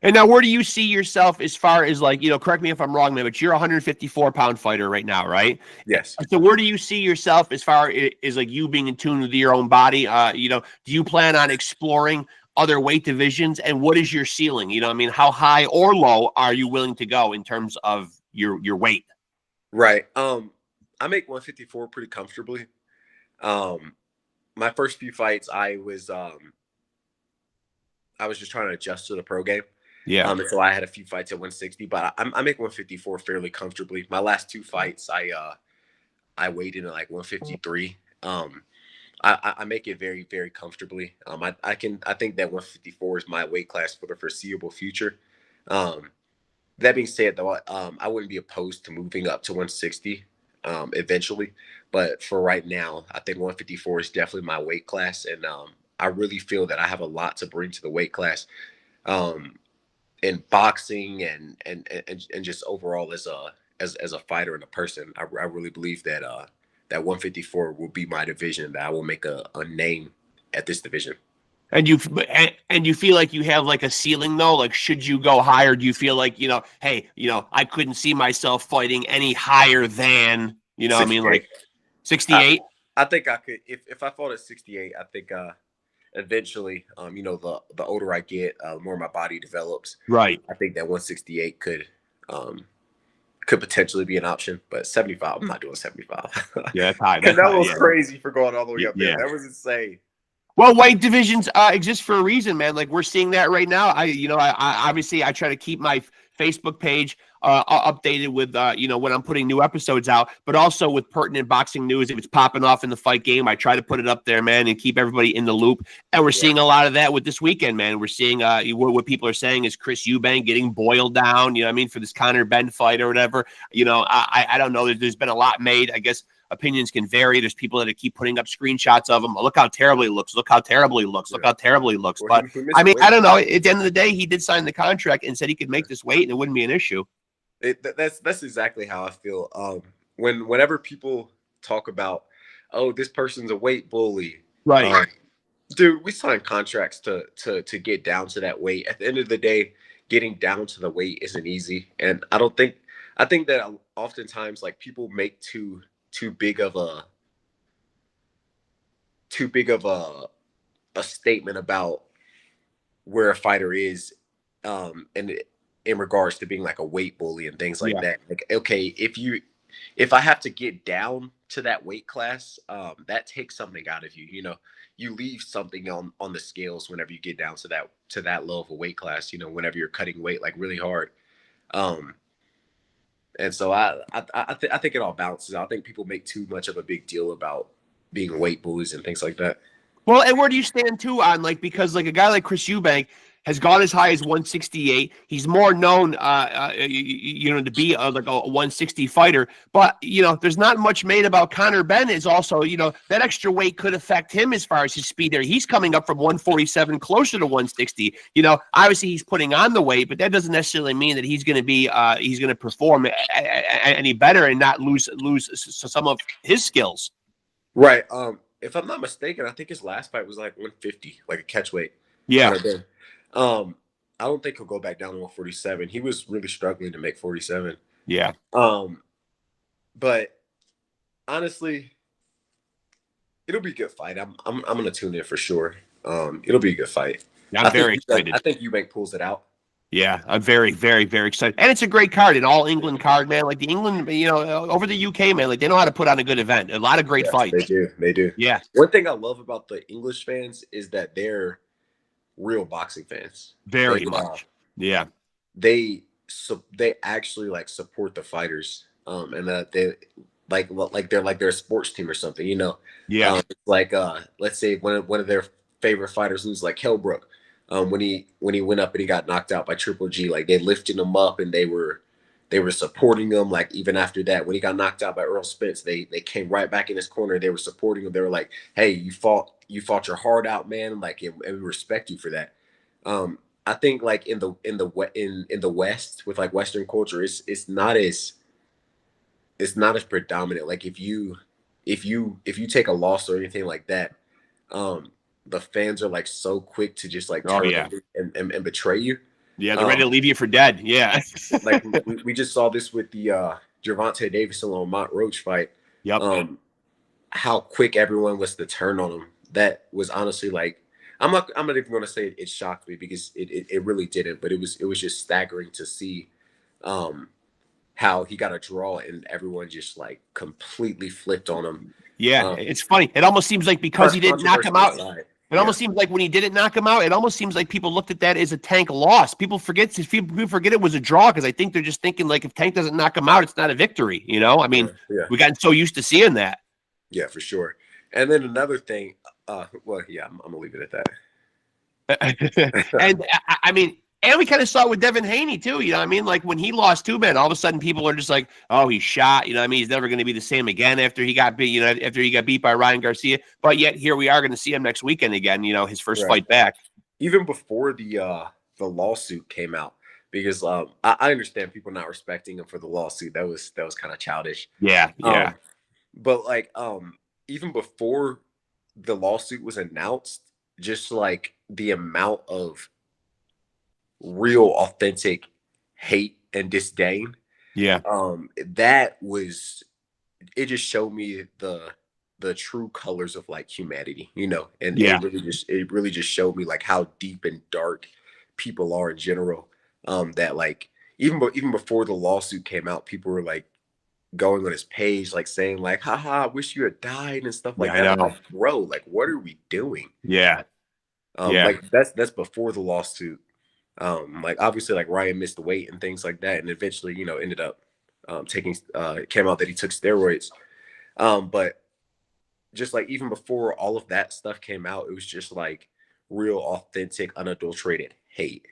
And now, where do you see yourself as far as like, correct me if I'm wrong, man, but you're a 154-pound fighter right now, right? Yes. So where do you see yourself as far as like you being in tune with your own body? Do you plan on exploring other weight divisions? And what is your ceiling? I mean, how high or low are you willing to go in terms of your weight? Right. I make 154 pretty comfortably. My first few fights, I was just trying to adjust to the pro game. Yeah. And so I had a few fights at 160, but I make 154 fairly comfortably. My last two fights, I weighed in at like 153. I make it very, very comfortably. I think that 154 is my weight class for the foreseeable future. That being said, though, I wouldn't be opposed to moving up to 160 eventually. But for right now, I think 154 is definitely my weight class, and I really feel that I have a lot to bring to the weight class. In boxing and just overall as a fighter and a person, I really believe that that 154 will be my division. That I will make a name at this division. And you feel like you have like a ceiling though? Like, should you go higher? Do you feel like, hey, I couldn't see myself fighting any higher than, I mean, like 68? I think I could if I fought at 68, I think eventually, the older I get, the more my body develops. Right. I think that 168 could potentially be an option, but 75, I'm not doing 75. Yeah, that's high. Because That's that high, was yeah. crazy for going all the way up there. Yeah. That was insane. Well, weight divisions exist for a reason, man. Like we're seeing that right now. I obviously I try to keep my Facebook page updated with when I'm putting new episodes out, but also with pertinent boxing news. If it's popping off in the fight game, I try to put it up there, man, and keep everybody in the loop. And we're seeing a lot of that with this weekend, man. We're seeing what people are saying is Chris Eubank getting boiled down. For this Conor Ben fight or whatever. I don't know. There's been a lot made. I guess opinions can vary. There's people that keep putting up screenshots of him. Look how terrible he looks. Look how terrible he looks. Look how terrible he looks. But I mean, I don't know. At the end of the day, he did sign the contract and said he could make this weight and it wouldn't be an issue. That's exactly how I feel. Whenever people talk about, oh, this person's a weight bully, right? Dude, we signed contracts to get down to that weight. At the end of the day, getting down to the weight isn't easy, and I think that oftentimes like people make too big of a statement about where a fighter is, and in regards to being like a weight bully and things like that. Like, okay, if I have to get down to that weight class, that takes something out of you. You leave something on the scales whenever you get down to that low of a weight class. Whenever you're cutting weight like really hard. And so I think it all balances out. I think people make too much of a big deal about being weight bullies and things like that. Well, and where do you stand too on because like a guy like Chris Eubank has gone as high as 168. He's more known, to be like a 160 fighter. But there's not much made about Conor Ben. Is also that extra weight could affect him as far as his speed there. He's coming up from 147 closer to 160. Obviously he's putting on the weight, but that doesn't necessarily mean that he's going to perform any better and not lose some of his skills. Right. If I'm not mistaken, I think his last fight was like 150, like a catch weight. Yeah. I don't think he'll go back down to 147. He was really struggling to make 47. Yeah. But honestly, it'll be a good fight. I'm gonna tune in for sure. It'll be a good fight. I'm very excited. I think Eubank pulls it out. Yeah, I'm very, very, very excited. And it's a great card, an all England card, man. Like the England, over the UK, man, like they know how to put on a good event. A lot of great fights. They do. They do. Yeah. One thing I love about the English fans is that they're real boxing fans. Very much. Yeah. They actually like support the fighters. And that they they're like their sports team or something, you know. Yeah. Let's say one of their favorite fighters who's like Hellbrook. When he went up and he got knocked out by Triple G, like they lifted him up and they were supporting him. Like even after that, when he got knocked out by Earl Spence, they came right back in his corner. They were supporting him. They were like, "Hey, you fought your heart out, man. Like, and we respect you for that." I think like in the West with like Western culture, it's not as predominant. Like if you take a loss or anything like that, the fans are like so quick to just like turn and betray you. Yeah, they're ready to leave you for dead. Yeah. Like we just saw this with the Gervonta Davis and Lamont Roach fight. Yep. How quick everyone was to turn on him. That was honestly like I'm not even gonna say it shocked me because it really didn't, but it was just staggering to see how he got a draw and everyone just like completely flipped on him. Yeah, it's funny. It almost seems like because he didn't knock him out. It almost seems like when he didn't knock him out, it almost seems like people looked at that as a Tank loss. People forget it was a draw because I think they're just thinking like if Tank doesn't knock him out, it's not a victory. You know, I mean, we got so used to seeing that. Yeah, for sure. And then another thing, I'm gonna leave it at that. And I mean, and we kind of saw it with Devin Haney too. You know what I mean? Like when he lost two men, all of a sudden people are just like, oh, he's shot. You know what I mean? He's never going to be the same again after he got beat, after he got beat by Ryan Garcia. But yet here we are going to see him next weekend again, his first fight back. Even before the lawsuit came out, because I understand people not respecting him for the lawsuit. That was kind of childish. Yeah. Yeah. But like even before the lawsuit was announced, just like the amount of real authentic hate and disdain, that was, it just showed me the true colors of like humanity, and it really just showed me like how deep and dark people are in general, that like even before the lawsuit came out, people were like going on his page like saying like, haha, I wish you had died and stuff like that. I'm like, bro, like what are we doing? Like that's before the lawsuit. Like obviously like Ryan missed the weight and things like that, and eventually ended up came out that he took steroids, but just like even before all of that stuff came out, it was just like real authentic unadulterated hate,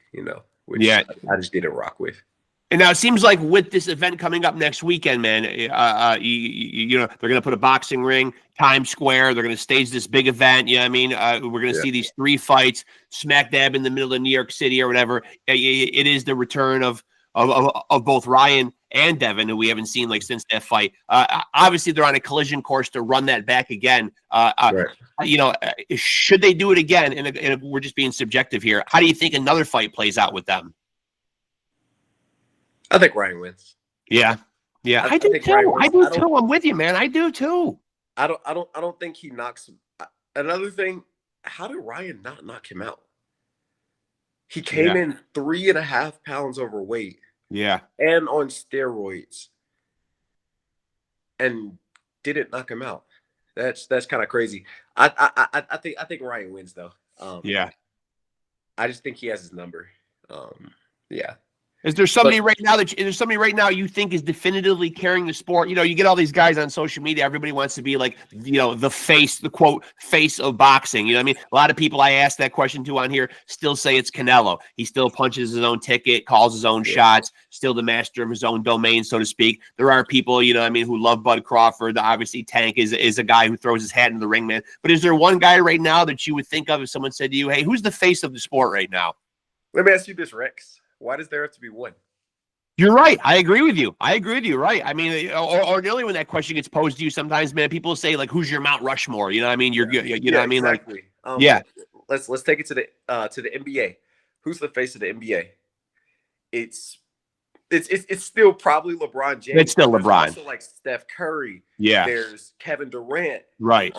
which I just didn't rock with. And now it seems like with this event coming up next weekend, man, they're going to put a boxing ring, Times Square. They're going to stage this big event. You know what I mean? We're going to see these three fights smack dab in the middle of New York City or whatever. It is the return of both Ryan and Devin, who we haven't seen like since that fight. Obviously, they're on a collision course to run that back again. Should they do it again? And we're just being subjective here. How do you think another fight plays out with them? I think Ryan wins. Yeah. I do too. I'm with you, man. I do too. I don't think he knocks. Another thing, how did Ryan not knock him out? He came in 3.5 pounds overweight. Yeah. And on steroids. And didn't knock him out. That's kind of crazy. I think Ryan wins though. I just think he has his number. Is there somebody right now you think is definitively carrying the sport? You get all these guys on social media. Everybody wants to be like, the face, the quote, face of boxing. You know what I mean? A lot of people I asked that question to on here still say it's Canelo. He still punches his own ticket, calls his own shots, still the master of his own domain, so to speak. There are people, who love Bud Crawford. Obviously, Tank is a guy who throws his hat in the ring, man. But is there one guy right now that you would think of if someone said to you, hey, who's the face of the sport right now? Let me ask you this, Rexx. Why does there have to be one? You're right. I agree with you. Right. I mean, ordinarily when that question gets posed to you, sometimes, man, people say like, "Who's your Mount Rushmore?" You know what I mean? You know what I mean? Exactly. Let's take it to the NBA. Who's the face of the NBA? It's it's still probably LeBron James. It's still There's LeBron. also like Steph Curry. Yeah. There's Kevin Durant. Right.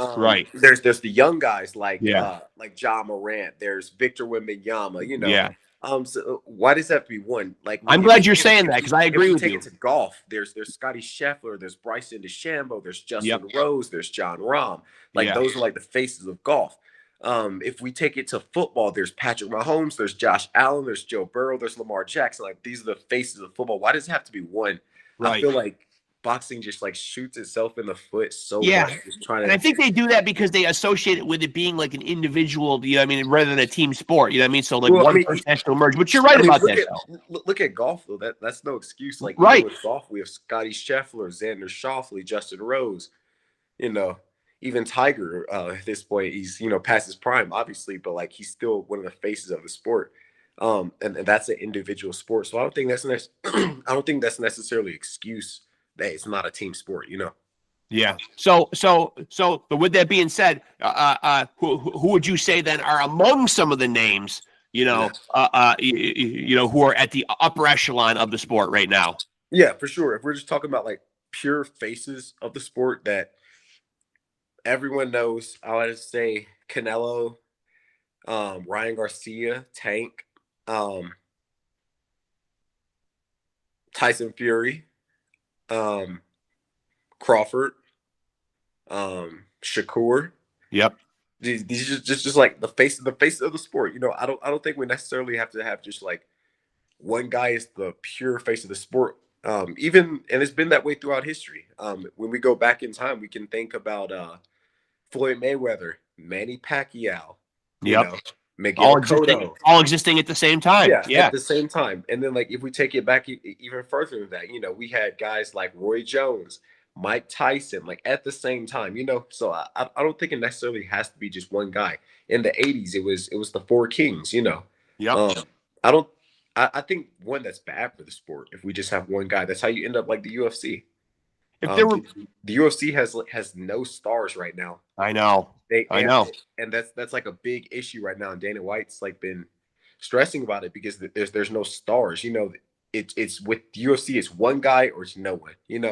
There's the young guys like Yeah. John Morant. There's Victor Wembanyama. Yeah. So why does that have to be one? Like, I'm glad you're saying that because I agree with you. If we take it to golf, there's Scotty Scheffler, there's Bryson DeChambeau, there's Justin Yep. Rose, there's John Rahm. Like, those are like the faces of golf. If we take it to football, there's Patrick Mahomes, there's Josh Allen, there's Joe Burrow, there's Lamar Jackson. Like, these are the faces of football. Why does it have to be one? Right. I feel like boxing just like shoots itself in the foot so much. And I think they do that because they associate it with it being like an individual, you know what I mean, rather than a team sport. You know what I mean? So like one person has to emerge. But you're right about that. Look at golf though. That's no excuse. Like with golf, we have Scotty Scheffler, Xander Schauffele, Justin Rose. Even Tiger. At this point, he's past his prime, obviously, but like he's still one of the faces of the sport. And that's an individual sport. So I don't think that's necessarily an excuse that it's not a team sport, Yeah. So but with that being said, who would you say then are among some of the names, who are at the upper echelon of the sport right now? Yeah, for sure. If we're just talking about like pure faces of the sport that everyone knows, I would say Canelo, Ryan Garcia, Tank, Tyson Fury, Crawford, Shakur. Yep. These are just like the face of the sport. I don't think we necessarily have to have just like one guy is the pure face of the sport. And it's been that way throughout history. When we go back in time, we can think about Floyd Mayweather, Manny Pacquiao. Miguel Cotto. All existing at the same time. Yeah. At the same time. And then, like, if we take it back even further than that, we had guys like Roy Jones, Mike Tyson, like at the same time, So I don't think it necessarily has to be just one guy. In the 80s, it was the Four Kings, Yep. I think one that's bad for the sport if we just have one guy. That's how you end up like the UFC. The UFC has no stars right now. I know. I know. And that's like a big issue right now. And Dana White's like been stressing about it because there's no stars. It's with UFC, it's one guy or it's no one. And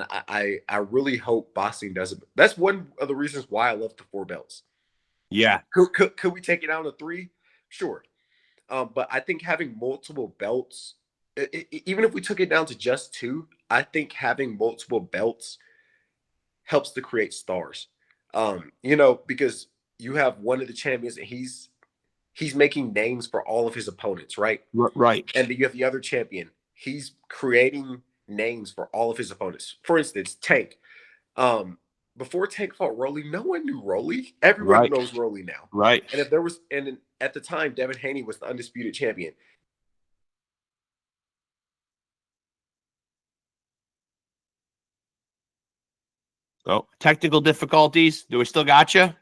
I really hope boxing does it. That's one of the reasons why I love the 4 belts. Yeah. Could we take it down to 3? Sure. But I think having multiple belts, even if we took it down to just 2, I think having multiple belts helps to create stars. Because you have one of the champions and he's making names for all of his opponents, right? Right. And then you have the other champion. He's creating names for all of his opponents. For instance, Tank. Before Tank fought Rolly, no one knew Rolly. Everyone knows Rolly now. Right. And at the time, Devin Haney was the undisputed champion. Oh, technical difficulties. Do we still got you?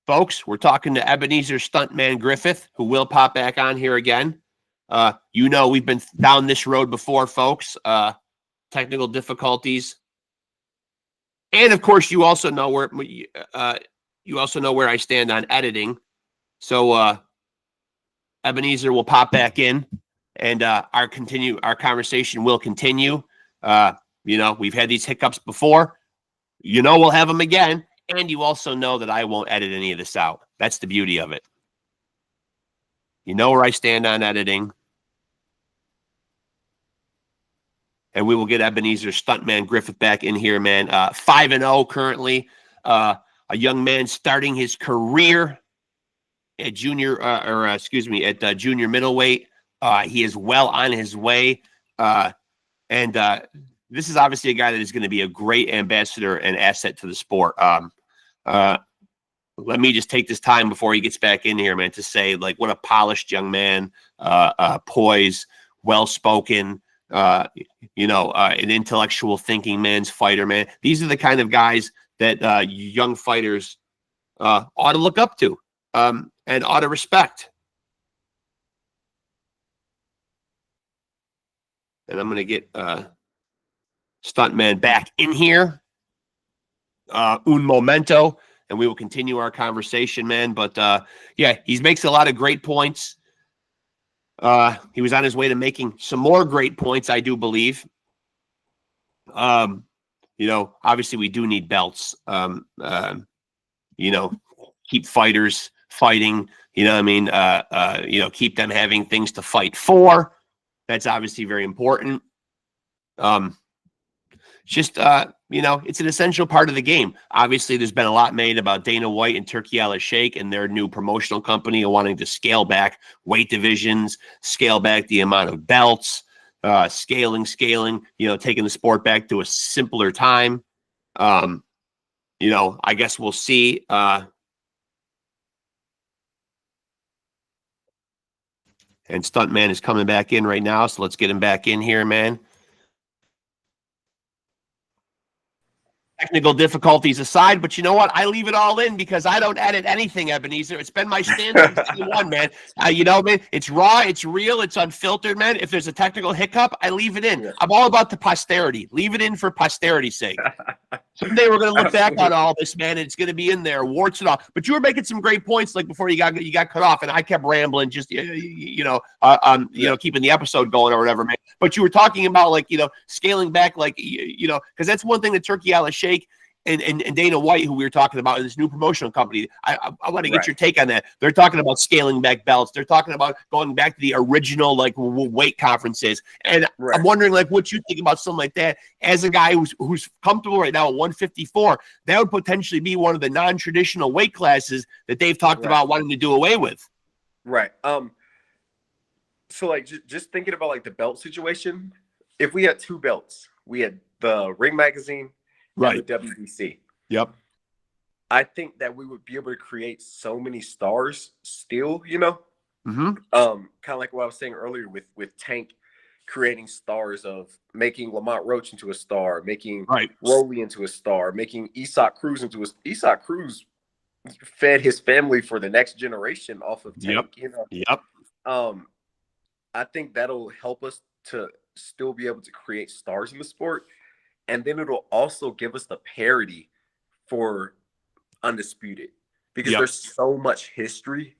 Folks, we're talking to Ebenezer Stuntman Griffith, who will pop back on here again. We've been down this road before, folks. Technical difficulties. And of course, you also know where I stand on editing. So Ebenezer will pop back in and our conversation will continue. We've had these hiccups before. We'll have them again. And you also know that I won't edit any of this out. That's the beauty of it. You know where I stand on editing. And we will get Ebenezer Stuntman Griffith back in here, man. 5-0 currently. A young man starting his career at junior middleweight. He is well on his way. And this is obviously a guy that is going to be a great ambassador and asset to the sport. Let me just take this time before he gets back in here, man, to say, like, what a polished young man, poised, well-spoken, an intellectual thinking man's fighter, man. These are the kind of guys that young fighters ought to look up to and ought to respect. And I'm going to get Stuntman back in here. Un momento. And we will continue our conversation, man. But he makes a lot of great points. He was on his way to making some more great points, I do believe. Obviously we do need belts. Keep fighters fighting, keep them having things to fight for. That's obviously very important. It's an essential part of the game. Obviously, there's been a lot made about Dana White and Turki Al-Sheikh and their new promotional company wanting to scale back weight divisions, scale back the amount of belts, scaling, taking the sport back to a simpler time. I guess we'll see. And Stuntman is coming back in right now, so let's get him back in here, man. Technical difficulties aside, but you know what? I leave it all in because I don't edit anything, Ebenezer. It's been my stance since day one, man. Man, it's raw, it's real, it's unfiltered, man. If there's a technical hiccup, I leave it in. I'm all about the posterity. Leave it in for posterity's sake. Someday we're going to look back on all this, man, and it's going to be in there, warts and all. But you were making some great points, like before you got cut off, and I kept rambling, just keeping the episode going or whatever, man. But you were talking about scaling back, because that's one thing that Turki Al-Sheikh and Dana White, who we were talking about in this new promotional company, I want to get your take on that. They're talking about scaling back belts. They're talking about going back to the original weight conferences. And I'm wondering what you think about something like that as a guy who's comfortable right now at 154. That would potentially be one of the non-traditional weight classes that they've talked about wanting to do away with. Right. So just thinking about the belt situation, if we had two belts, we had the Ring Magazine, right, the WBC. Yep. I think that we would be able to create so many stars still, Mm-hmm. Kind of like what I was saying earlier with Tank creating stars of making Lamont Roach into a star, making Rolly into a star, making Isak Cruz into Isak Cruz fed his family for the next generation off of Tank, Yep. I think that'll help us to still be able to create stars in the sport. And then it'll also give us the parity for Undisputed, because there's so much history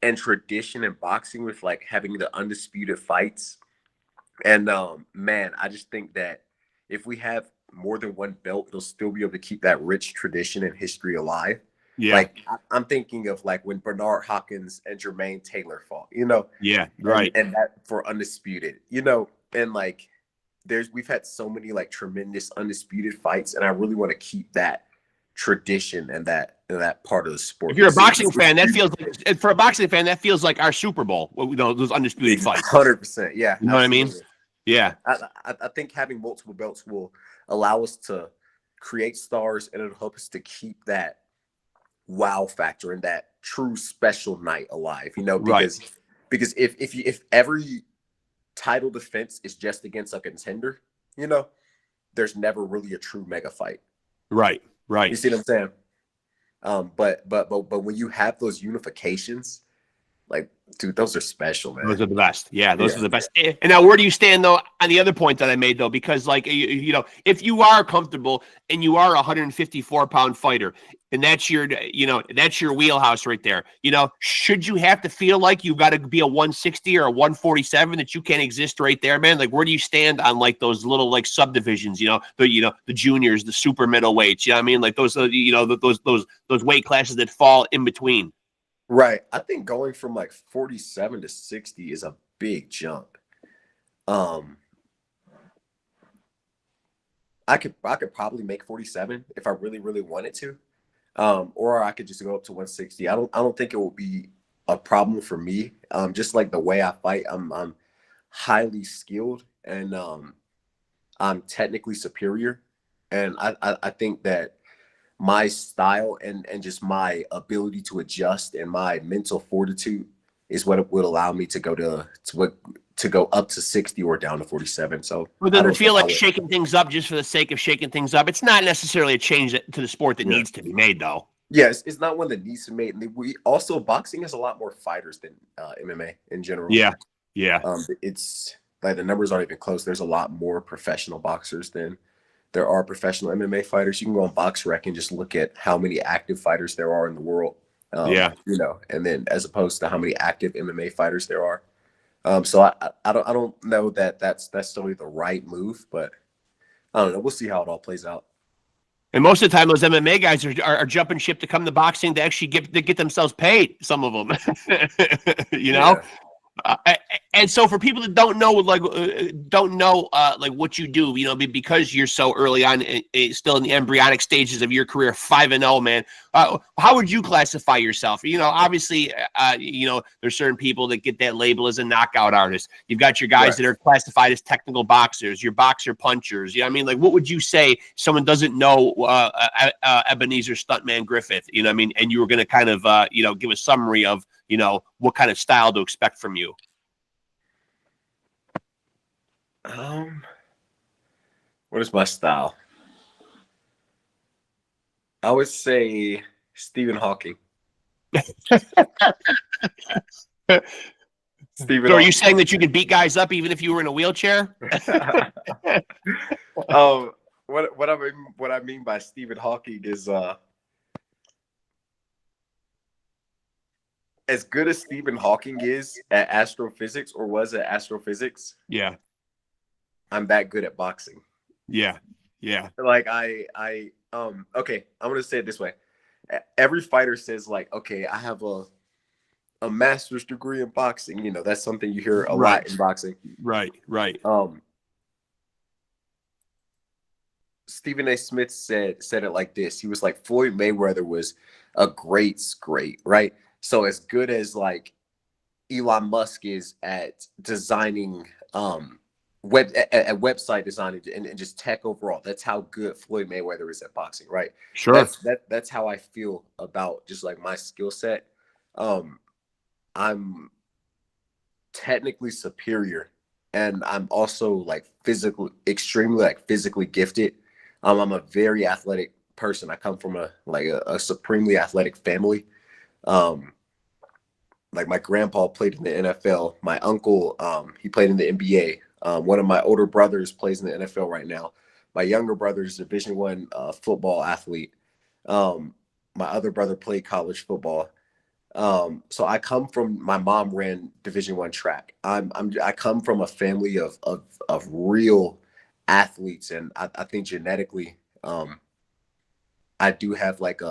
and tradition in boxing with having the undisputed fights. And man, I just think that if we have more than one belt, it'll still be able to keep that rich tradition and history alive. Yeah. I'm thinking of when Bernard Hopkins and Jermaine Taylor fought, Yeah, right. And that for Undisputed, and we've had so many tremendous undisputed fights, and I really want to keep that tradition and that part of the sport. If you're a boxing fan, that feels like our Super Bowl. Those undisputed fights. 100%. Yeah. You know what I mean? Yeah. I think having multiple belts will allow us to create stars, and it'll help us to keep that wow factor and that true special night alive. Because if every title defense is just against a contender, there's never really a true mega fight. Right. You see what I'm saying? But when you have those unifications, dude, those are special, man. Those are the best. Yeah, those are the best. And now, where do you stand though on the other point that I made though? Because if you are comfortable and you are a 154-pound fighter, and that's your wheelhouse right there. Should you have to feel like you've got to be a 160 or a 147 that you can't exist right there, man? Where do you stand on those little subdivisions? The juniors, the super middleweights. You know what I mean? Those weight classes that fall in between. Right. I think going from 47 to 60 is a big jump. I could probably make 47 if I really, really wanted to. Or I could just go up to 160. I don't think it will be a problem for me. Just the way I fight, I'm highly skilled, and I'm technically superior. And I think that my style and just my ability to adjust and my mental fortitude is what would allow me to go up to 60 or down to 47. So but does it feel like shaking things up just for the sake of shaking things up? It's not necessarily a change to the sport that needs to be made, though. Yes, it's not one that needs to be made. And boxing has a lot more fighters than MMA in general. Yeah. It's the numbers aren't even close. There's a lot more professional boxers than there are professional MMA fighters. You can go on BoxRec and just look at how many active fighters there are in the world. And then as opposed to how many active MMA fighters there are. So I don't know that that's necessarily the right move, but I don't know. We'll see how it all plays out. And most of the time, those MMA guys are jumping ship to come to boxing to actually get themselves paid. Some of them, you know. Yeah. Uh, and so for people that don't know, like what you do, because you're so early on, still in the embryonic stages of your career, 5-0, man. How would you classify yourself? Obviously, there's certain people that get that label as a knockout artist. You've got your guys Right. that are classified as technical boxers, your boxer punchers. You know what I mean? Like, what would you say someone doesn't know Ebenezer Stuntman Griffith? You know what I mean? And you were going to kind of, give a summary of, what kind of style to expect from you. What is my style? I would say Stephen Hawking. Stephen So are you Hawking. saying that you could beat guys up even if you were in a wheelchair? What I mean by Stephen Hawking is as good as Stephen Hawking is at astrophysics or was at astrophysics, Yeah. I'm that good at boxing. Yeah. Yeah. Like okay, I'm gonna say it this way. Every fighter says like, okay, I have a master's degree in boxing. That's something you hear a lot in boxing. Right. Stephen A. Smith said it like this. He was like, Floyd Mayweather was a great, right? So as good as like Elon Musk is at designing website design and just tech overall, that's how good Floyd Mayweather is at boxing, right? Sure. That's how I feel about just like my skill set. I'm technically superior, and I'm also like extremely physically gifted. I'm a very athletic person. I come from a supremely athletic family. Like my grandpa played in the NFL. My uncle, he played in the NBA. One of my older brothers plays in the NFL right now. My younger brother is a Division I football athlete. My other brother played college football. So I come from, my mom ran Division I track. I come from a family of real athletes, and I think genetically, I do have like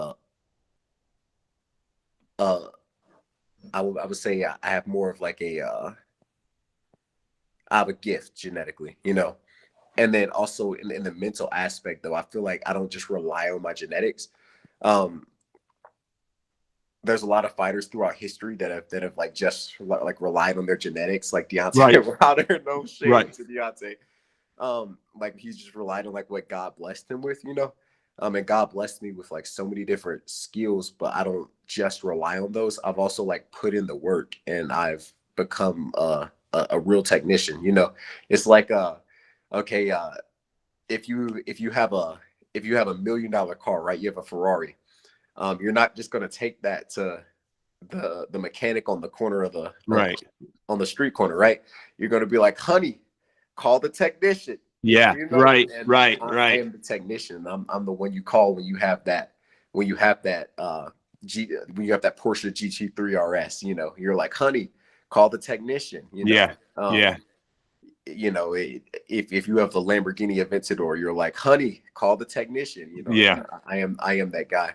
I would say I have more of like I have a gift genetically, and then also in the mental aspect though, I feel like I don't just rely on my genetics. There's a lot of fighters throughout history that have like just like relied on their genetics, like Deontay Wilder. No shade to Deontay. Like he's just relied on like what God blessed him with, and God blessed me with like so many different skills, but I don't just rely on those. I've also like put in the work, and I've become a real technician. It's like okay, if you have a $1 million car, right? You have a Ferrari. You're not just going to take that to the mechanic on the corner of on the street corner, right? You're going to be like, honey, call the technician. Yeah. Right. I am the technician. I'm the one you call when you have that when you have that Porsche GT3 RS. You're like, honey, call the technician. Yeah. If you have the Lamborghini Aventador, you're like, honey, call the technician. Yeah. I am that guy.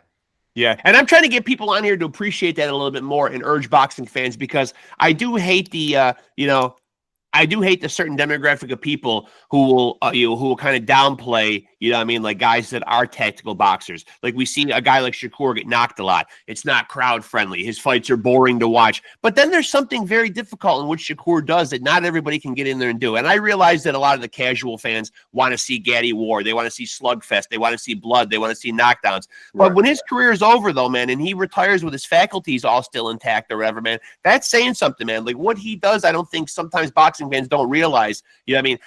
Yeah, and I'm trying to get people on here to appreciate that a little bit more and urge boxing fans, because I do hate the I do hate the certain demographic of people who will kind of downplay, like guys that are tactical boxers. Like we see a guy like Shakur get knocked a lot. It's not crowd friendly. His fights are boring to watch. But then there's something very difficult in what Shakur does that not everybody can get in there and do. And I realize that a lot of the casual fans want to see Gaddy War. They want to see slugfest. They want to see blood. They want to see knockdowns. But when his career is over, though, man, and he retires with his faculties all still intact or whatever, man, that's saying something, man. Like what he does, I don't think sometimes boxing fans don't realize,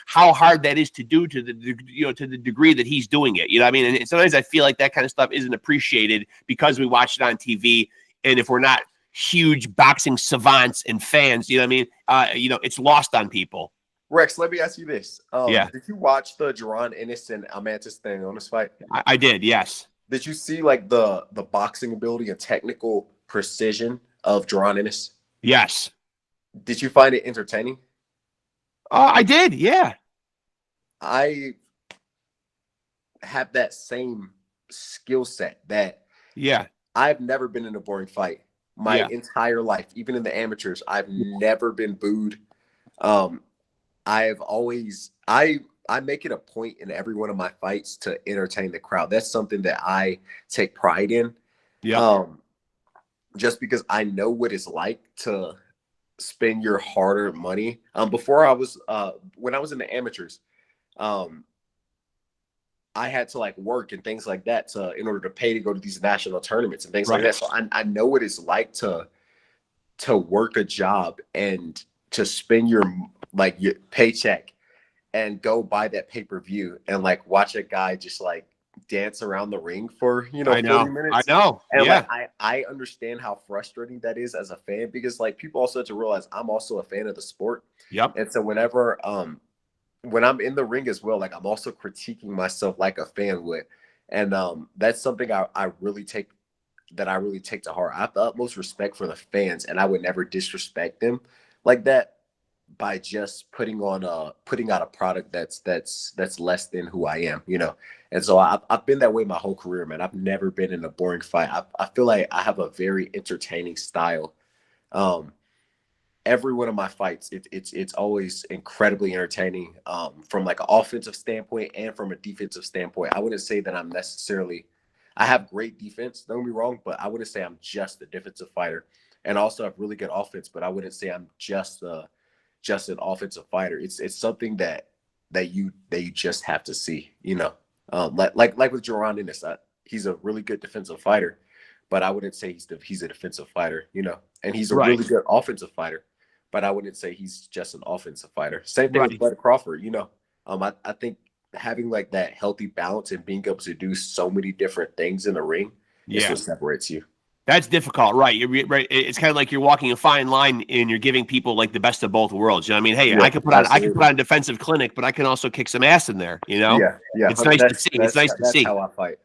how hard that is to do to the degree that he's doing it. And sometimes I feel like that kind of stuff isn't appreciated because we watch it on TV, and if we're not huge boxing savants and fans, it's lost on people. Rexx, let me ask you this. Did you watch the Jaron Ennis and Almantis thing on this fight? I did, yes. Did you see like the boxing ability and technical precision of Jaron Ennis? Yes. Did you find it entertaining? I did, yeah. I have that same skill set that Yeah. I've never been in a boring fight my Yeah. entire life. Even in the amateurs, I've never been booed. Um, I've always I make it a point in every one of my fights to entertain the crowd. That's something that I take pride in. Yep. Just because I know what it's like to spend your hard-earned money. Before I was when I was in the amateurs, um, I had to like work and things like that to in order to pay to go to these national tournaments and things like Right. that. So I know what it's like to work a job and to spend your paycheck and go buy that pay-per-view and like watch a guy just like dance around the ring for, I 40 know. I minutes. know. And Yeah. like I understand how frustrating that is as a fan, because like people also have to realize I'm also a fan of the sport. Yep. And so whenever when I'm in the ring as well, like I'm also critiquing myself like a fan would. And that's something I really take to heart. I have the utmost respect for the fans, and I would never disrespect them like that by just putting out a product that's less than who I am. And so I've been that way my whole career, man. I've never been in a boring fight. I feel like I have a very entertaining style. Um, every one of my fights, it's always incredibly entertaining, from like an offensive standpoint and from a defensive standpoint. I wouldn't say that I have great defense, don't get me wrong, but I wouldn't say I'm just a defensive fighter. And also have really good offense, but I wouldn't say I'm just an offensive fighter. It's something that you just have to see. Like with Jaron Ennis, he's a really good defensive fighter, but I wouldn't say he's a defensive fighter. And he's a Right. really good offensive fighter, but I wouldn't say he's just an offensive fighder. Same thing with Right. Bud Crawford. I think having like that healthy balance and being able to do so many different things in the ring is Yeah. what separates you. That's difficult, right? Right. It's kind of like you're walking a fine line and you're giving people like the best of both worlds. You know what I mean? Hey, Yeah, I could put absolutely. on a defensive clinic, but I can also kick some ass in there, you know? Yeah, yeah. It's nice to That's see. It's that's nice to that's see. how I fight.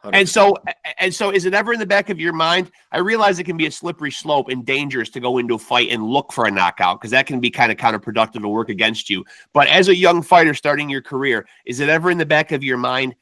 And 100%. so and so is it ever in the back of your mind? I realize it can be a slippery slope and dangerous to go into a fight and look for a knockout, because that can be kind of counterproductive and work against you. But as a young fighter starting your career, is it ever in the back of your mind,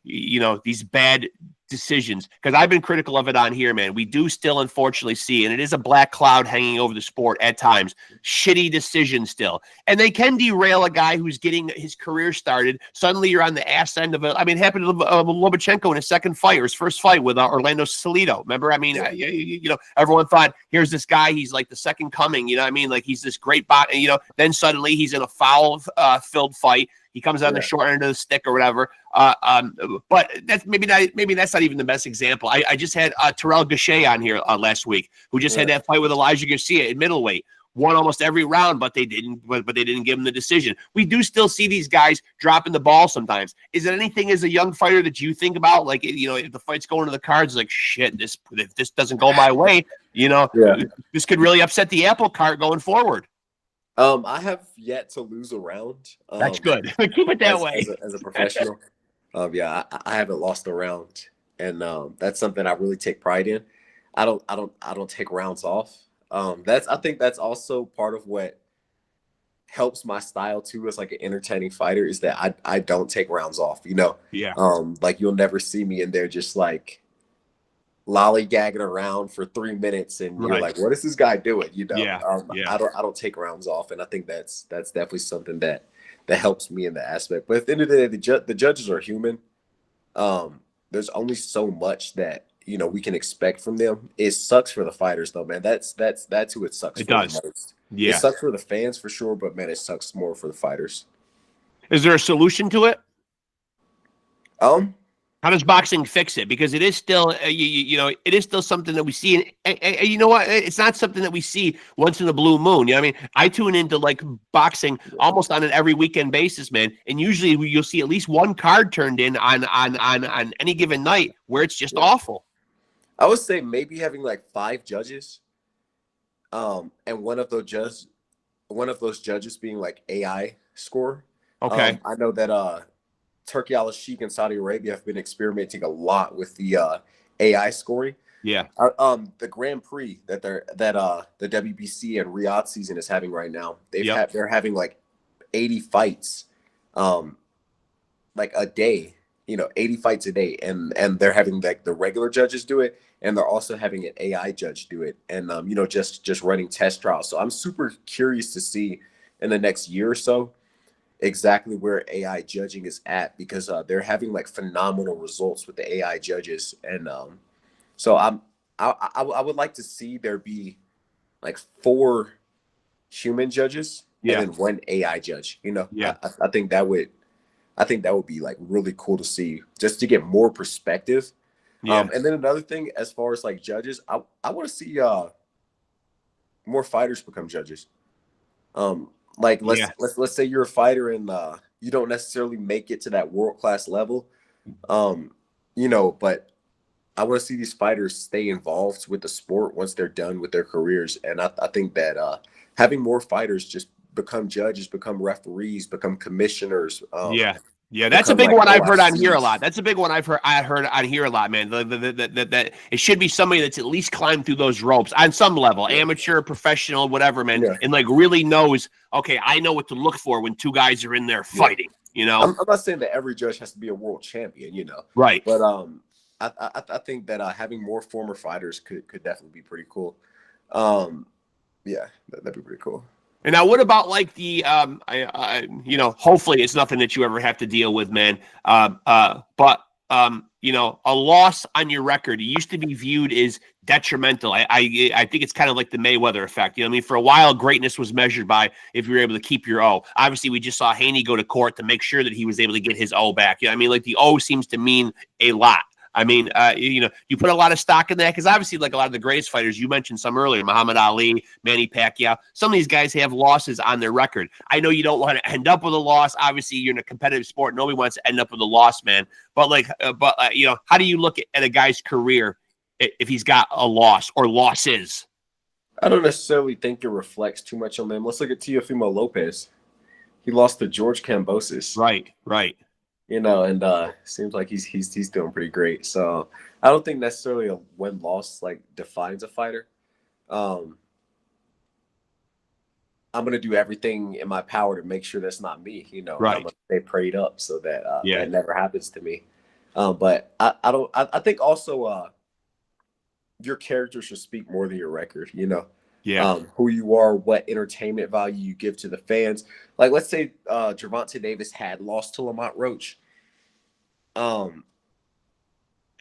these bad decisions? Because I've been critical of it on here, man. We do still unfortunately see, and it is a black cloud hanging over the sport at times, shitty decisions still. And they can derail a guy who's getting his career started. Suddenly you're on the ass end of it. I mean, it happened to Lomachenko in his second fight, or his first fight with Orlando Salido. Remember? I mean, Yeah. everyone thought, here's this guy. He's like the second coming. You know what I mean? Like he's this great bot. Then suddenly he's in a foul-filled fight. He comes on the short end of the stick or whatever. But that's maybe that's not even the best example. I just had Terrell Gausha on here last week, who just had that fight with Elijah Garcia at middleweight. Won almost every round, but they didn't give him the decision. We do still see these guys dropping the ball sometimes. Is it anything as a young fighter that you think about? Like, if the fight's going to the cards, like, shit, if this doesn't go my way, Yeah. this could really upset the apple cart going forward. I have yet to lose a round. That's good. Keep it that way. As a professional. Yeah, I haven't lost a round, and that's something I really take pride in. I don't take rounds off. I think that's also part of what helps my style too, as like an entertaining fighter, is that I don't take rounds off. Yeah. Like you'll never see me in there just like lollygagging around for 3 minutes, and you're Right. like, what is this guy doing? Yeah. I don't take rounds off, and I think that's definitely something that helps me in that aspect. But at the end of the day, the judges are human. There's only so much that we can expect from them. It sucks for the fighters though, man. That's who it sucks It for does. the most. It Yeah. sucks for the fans for sure, but man, it sucks more for the fighters. Is there a solution to it? Um, How does boxing fix it? Because it is still, it is still something that we see. And you know what? It's not something that we see once in a blue moon. You know what I mean? I tune into like boxing almost on an every weekend basis, man. And usually you'll see at least one card turned in on any given night where it's just awful. I would say maybe having like 5 judges, and one of those judges being like AI score. Okay. I know that Turkey Al Sheikh and Saudi Arabia have been experimenting a lot with the AI scoring. Yeah. The Grand Prix that the WBC and Riyadh season is having right now. They're having like 80 fights, like a day. 80 fights a day, and they're having like the regular judges do it, and they're also having an AI judge do it, and just running test trials. So I'm super curious to see in the next year or so exactly where AI judging is at, because they're having like phenomenal results with the AI judges, and so I would like to see there be like 4 human judges and then 1 AI judge. I think that would be like really cool to see, just to get more perspective. And then another thing, as far as like judges, I want to see more fighters become judges. Like let's say you're a fighter and you don't necessarily make it to that world-class level, but I want to see these fighters stay involved with the sport once they're done with their careers. And I think that having more fighters just become judges, become referees, become commissioners. Yeah, that's a big one I've heard on here a lot. That's a big one I heard on here a lot, man. That it should be somebody that's at least climbed through those ropes on some level, amateur, professional, whatever, man, and like really knows, okay, I know what to look for when 2 guys are in there fighting. I'm not saying that every judge has to be a world champion, right? But I think that having more former fighters could definitely be pretty cool. That'd be pretty cool. And now, what about like the, hopefully it's nothing that you ever have to deal with, man. But a loss on your record, it used to be viewed as detrimental. I think it's kind of like the Mayweather effect. For a while, greatness was measured by if you were able to keep your O. Obviously, we just saw Haney go to court to make sure that he was able to get his O back. Like the O seems to mean a lot. You put a lot of stock in that, because obviously, like a lot of the greatest fighters, you mentioned some earlier, Muhammad Ali, Manny Pacquiao, some of these guys have losses on their record. I know you don't want to end up with a loss. Obviously, you're in a competitive sport. Nobody wants to end up with a loss, man. But how do you look at a guy's career if he's got a loss or losses? I don't necessarily think it reflects too much on them. Let's look at Teofimo Lopez. He lost to George Kambosos. Right. And seems like he's doing pretty great. So I don't think necessarily a win-loss like defines a fighter. I'm gonna do everything in my power to make sure that's not me. Right. I'm gonna stay prayed up so that that never happens to me. But I think also your character should speak more than your record. Who you are, what entertainment value you give to the fans. Like, let's say Gervonta Davis had lost to Lamont Roach.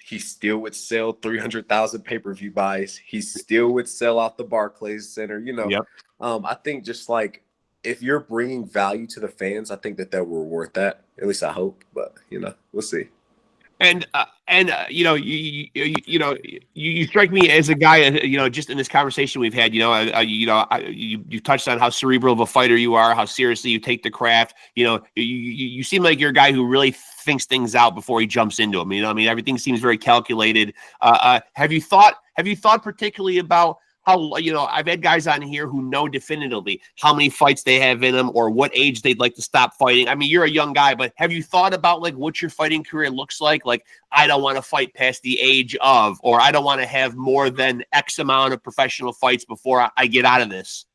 He still would sell 300,000 pay-per-view buys. He still would sell out the Barclays Center. I think just like if you're bringing value to the fans, I think that will reward that. At least I hope. But we'll see. And you strike me as a guy, just in this conversation we've had, you touched on how cerebral of a fighter you are, how seriously you take the craft. You seem like you're a guy who really thinks things out before he jumps into them. Everything seems very calculated. Have you thought particularly about how, I've had guys on here who know definitively how many fights they have in them or what age they'd like to stop fighting. You're a young guy, but have you thought about like what your fighting career looks like? Like, I don't want to fight past the age of, or I don't want to have more than X amount of professional fights before I get out of this.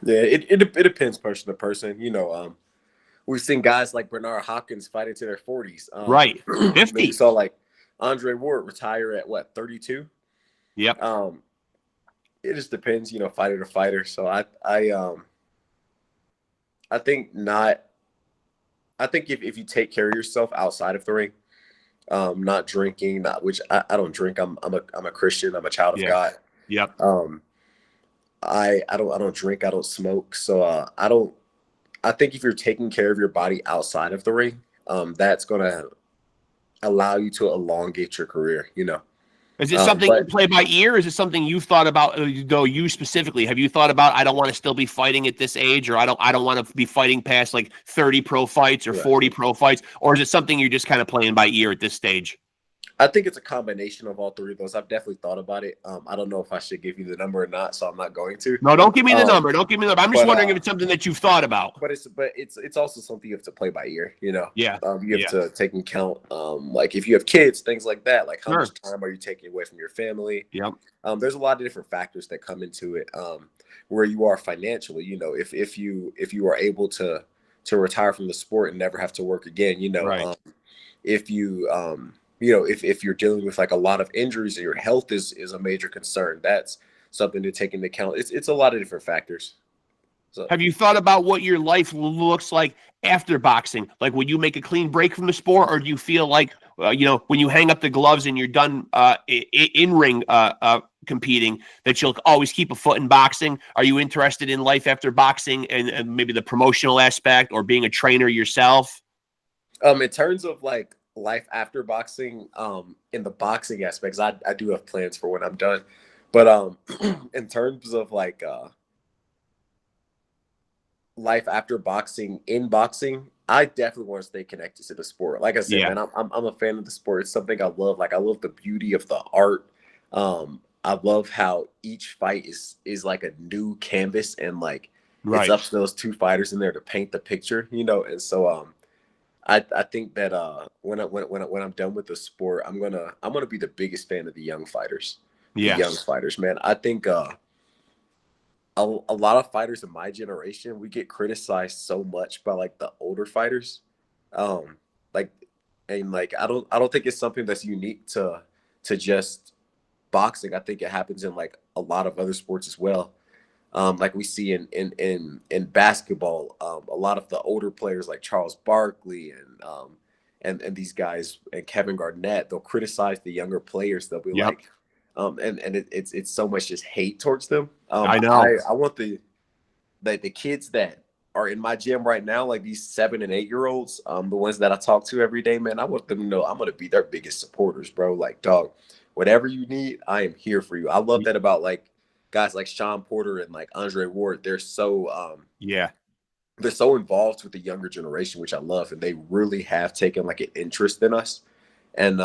Yeah, it depends person to person. We've seen guys like Bernard Hopkins fight into their 40s. Right. 50. We saw like Andre Ward retire at 32? Yep. It just depends, fighter to fighter. So I think not. I think if you take care of yourself outside of the ring, not drinking, which I don't drink. I'm a Christian. I'm a child of God. Yep. I don't drink. I don't smoke. So I think if you're taking care of your body outside of the ring, that's gonna allow you to elongate your career. Is it something you play by ear? Is it something you've thought about, though, you specifically? Have you thought about, I don't want to still be fighting at this age, or I don't want to be fighting past like 30 pro fights or 40 pro fights? Or is it something you're just kind of playing by ear at this stage? I think it's a combination of all three of those. I've definitely thought about it. I don't know if I should give you the number or not, so I'm not going to. No, don't give me the number. Don't give me the number. I'm just But wondering if it's something that you've thought about. but it's also something you have to play by ear. You know, Yeah. You have to take into account, like if you have kids, things like that. Like how much time are you taking away from your family? Yep. There's a lot of different factors that come into it. Where you are financially, you know, if you are able to retire from the sport and never have to work again, you know, Right. if you you know, if you're dealing with like a lot of injuries and your health is a major concern, that's something to take into account. It's a lot of different factors. So Have you thought about what your life looks like after boxing? Like, would you make a clean break from the sport, or do you feel like, you know, when you hang up the gloves and you're done in ring competing, that you'll always keep a foot in boxing? Are you interested in life after boxing and maybe the promotional aspect or being a trainer yourself? in terms of like life after boxing, in the boxing aspects, I do have plans for when I'm done. But in terms of like life after boxing, in boxing, I definitely want to stay connected to the sport. Like I said, Yeah. man, I'm a fan of the sport. It's something I love. Like I love the beauty of the art. I love how each fight is like a new canvas, and like it's Right. up to those two fighters in there to paint the picture, you know. And so I think that when I'm done with the sport, I'm gonna be the biggest fan of the young fighters. The young Yes. fighters, man. I think a lot of fighters in my generation, we get criticized so much by like the older fighters. Like and like I don't think it's something that's unique to just boxing. I think it happens in like a lot of other sports as well. Like we see in basketball, a lot of the older players like Charles Barkley and these guys and Kevin Garnett, they'll criticize the younger players. They'll be Yep. like, it's so much just hate towards them. I know. I want the kids that are in my gym right now, like these 7 and 8 year olds, the ones that I talk to every day, man. I want them to know I'm gonna be their biggest supporters, bro. Like, dog, whatever you need, I am here for you. I love that about like guys like Sean Porter and like Andre Ward. Yeah. They're so involved with the younger generation, which I love, and they really have taken like an interest in us. And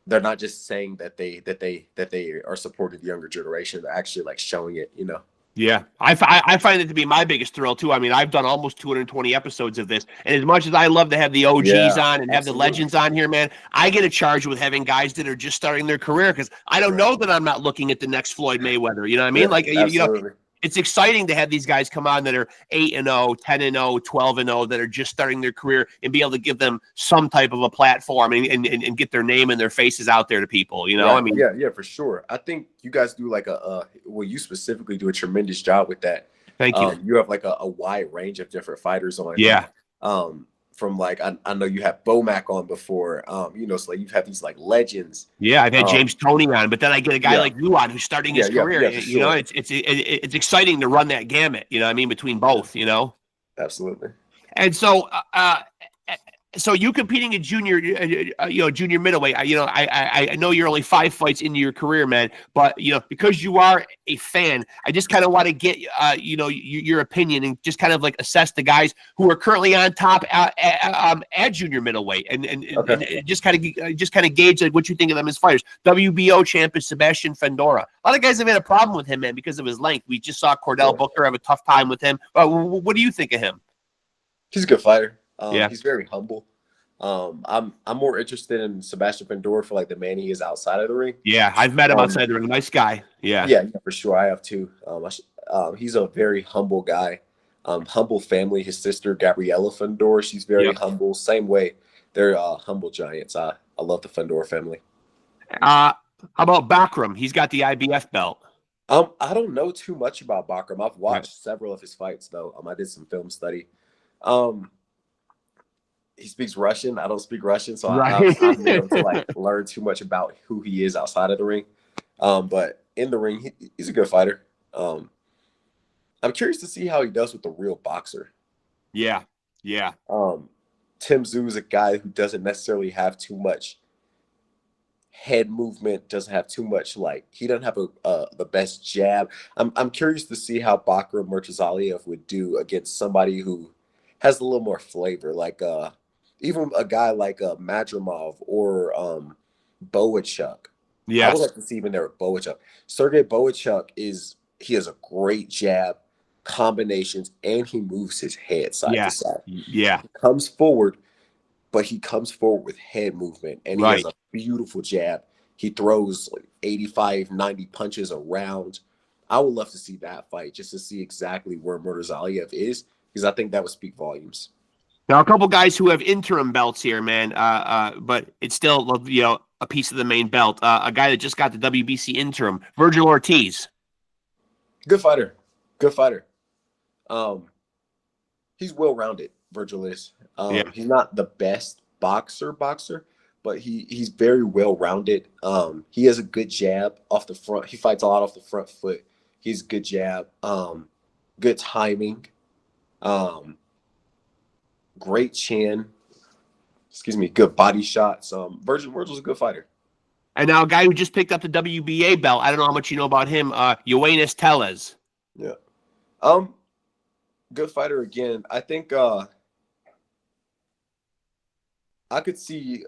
they're not just saying that they are supporting the younger generation. They're actually like showing it, you know. Yeah, I find it to be my biggest thrill too. I mean, I've done almost 220 episodes of this, and as much as I love to have the OGs on and have the legends on here, man, I get a charge with having guys that are just starting their career because I don't know that I'm not looking at the next Floyd Mayweather. You know what I mean? Yeah, Like, you know, it's exciting to have these guys come on that are 8-0, 10-0, 12-0 that are just starting their career and be able to give them some type of a platform and get their name and their faces out there to people. You know, I mean, yeah, for sure. I think you guys do like well, you specifically do a tremendous job with that. Thank you. You have like a wide range of different fighters on. Yeah. From like I know you have Bomac on before. You know, so like you've had these like legends. Yeah, I've had James Toney on, but then I get a guy like you on who's starting his career. You know, it's exciting to run that gamut. You know what I mean, between both. You know, absolutely. And so so you competing in junior, junior middleweight. I know you're only 5 fights into your career, man. But because you are a fan, I just kind of want to get your opinion and just kind of like assess the guys who are currently on top at junior middleweight, and just kind of gauge like what you think of them as fighters. WBO champ is Sebastian Fundora. A lot of guys have had a problem with him, man, because of his length. We just saw Cordell Booker have a tough time with him. What do you think of him? He's a good fighter. He's very humble. I'm more interested in Sebastian Fundora for like the man he is outside of the ring. Yeah, I've met him outside the ring. Nice guy. Yeah, for sure. I have too. He's a very humble guy. Humble family. His sister Gabriella Fundora, she's very humble. Same way, they're humble giants. I love the Fundora family. How about Bakram? He's got the IBF belt. I don't know too much about Bakram. I've watched several of his fights though. I did some film study. He speaks Russian. I don't speak Russian, so I'm not able to like learn too much about who he is outside of the ring. But in the ring, he's a good fighter. I'm curious to see how he does with the real boxer. Yeah. Tim Tszyu is a guy who doesn't necessarily have too much head movement, doesn't have too much he doesn't have the best jab. I'm curious to see how Bakram Murtazaliev would do against somebody who has a little more flavor, like even a guy like Madrimov or Boachuk. I would Yes. like to see him in there with Boachuk. Sergey Boachuk he has a great jab, combinations, and he moves his head side to Yeah. side. Yeah. He comes forward, but he comes forward with head movement, and he has Right. a beautiful jab. He throws like 85, 90 punches around. I would love to see that fight just to see exactly where Murtazaliev is, because I think that would speak volumes. Now, a couple guys who have interim belts here, man, but it's still, a piece of the main belt. A guy that just got the WBC interim, Virgil Ortiz. Good fighter. Good fighter. He's well-rounded, Virgil is. Yeah. He's not the best boxer, but he's very well-rounded. He has a good jab off the front. He fights a lot off the front foot. He's a good jab. Good timing. Great chin. Excuse me, good body shots. Virgil's a good fighter. And now a guy who just picked up the WBA belt. I don't know how much you know about him. Yoenis Tellez. Yeah. Good fighter again. I think I could see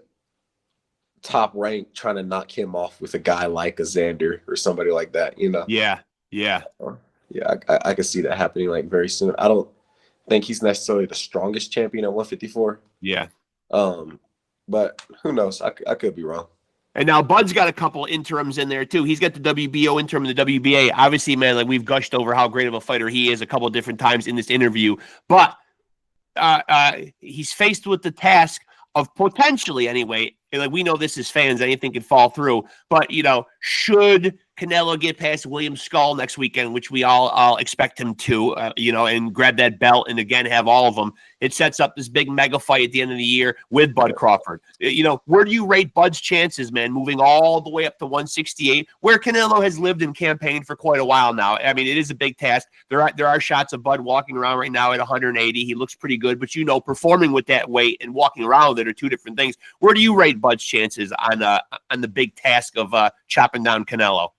Top Rank trying to knock him off with a guy like a Xander or somebody like that, you know? Yeah. Yeah. Yeah, I could see that happening like very soon. I don't think he's necessarily the strongest champion at 154. Yeah. But who knows? I could be wrong. And now Bud's got a couple interims in there too. He's got the WBO interim and the WBA. Obviously, man, like we've gushed over how great of a fighter he is a couple of different times in this interview. But he's faced with the task of potentially, anyway, like we know this as fans, anything can fall through. But, should Canelo get past William Skull next weekend, which we all expect him to, and grab that belt and again have all of them, it sets up this big mega fight at the end of the year with Bud Crawford. Where do you rate Bud's chances, man, moving all the way up to 168, where Canelo has lived and campaigned for quite a while now? I mean, it is a big task. There are shots of Bud walking around right now at 180. He looks pretty good, but performing with that weight and walking around with it are two different things. Where do you rate Bud's chances on the big task of chopping down Canelo?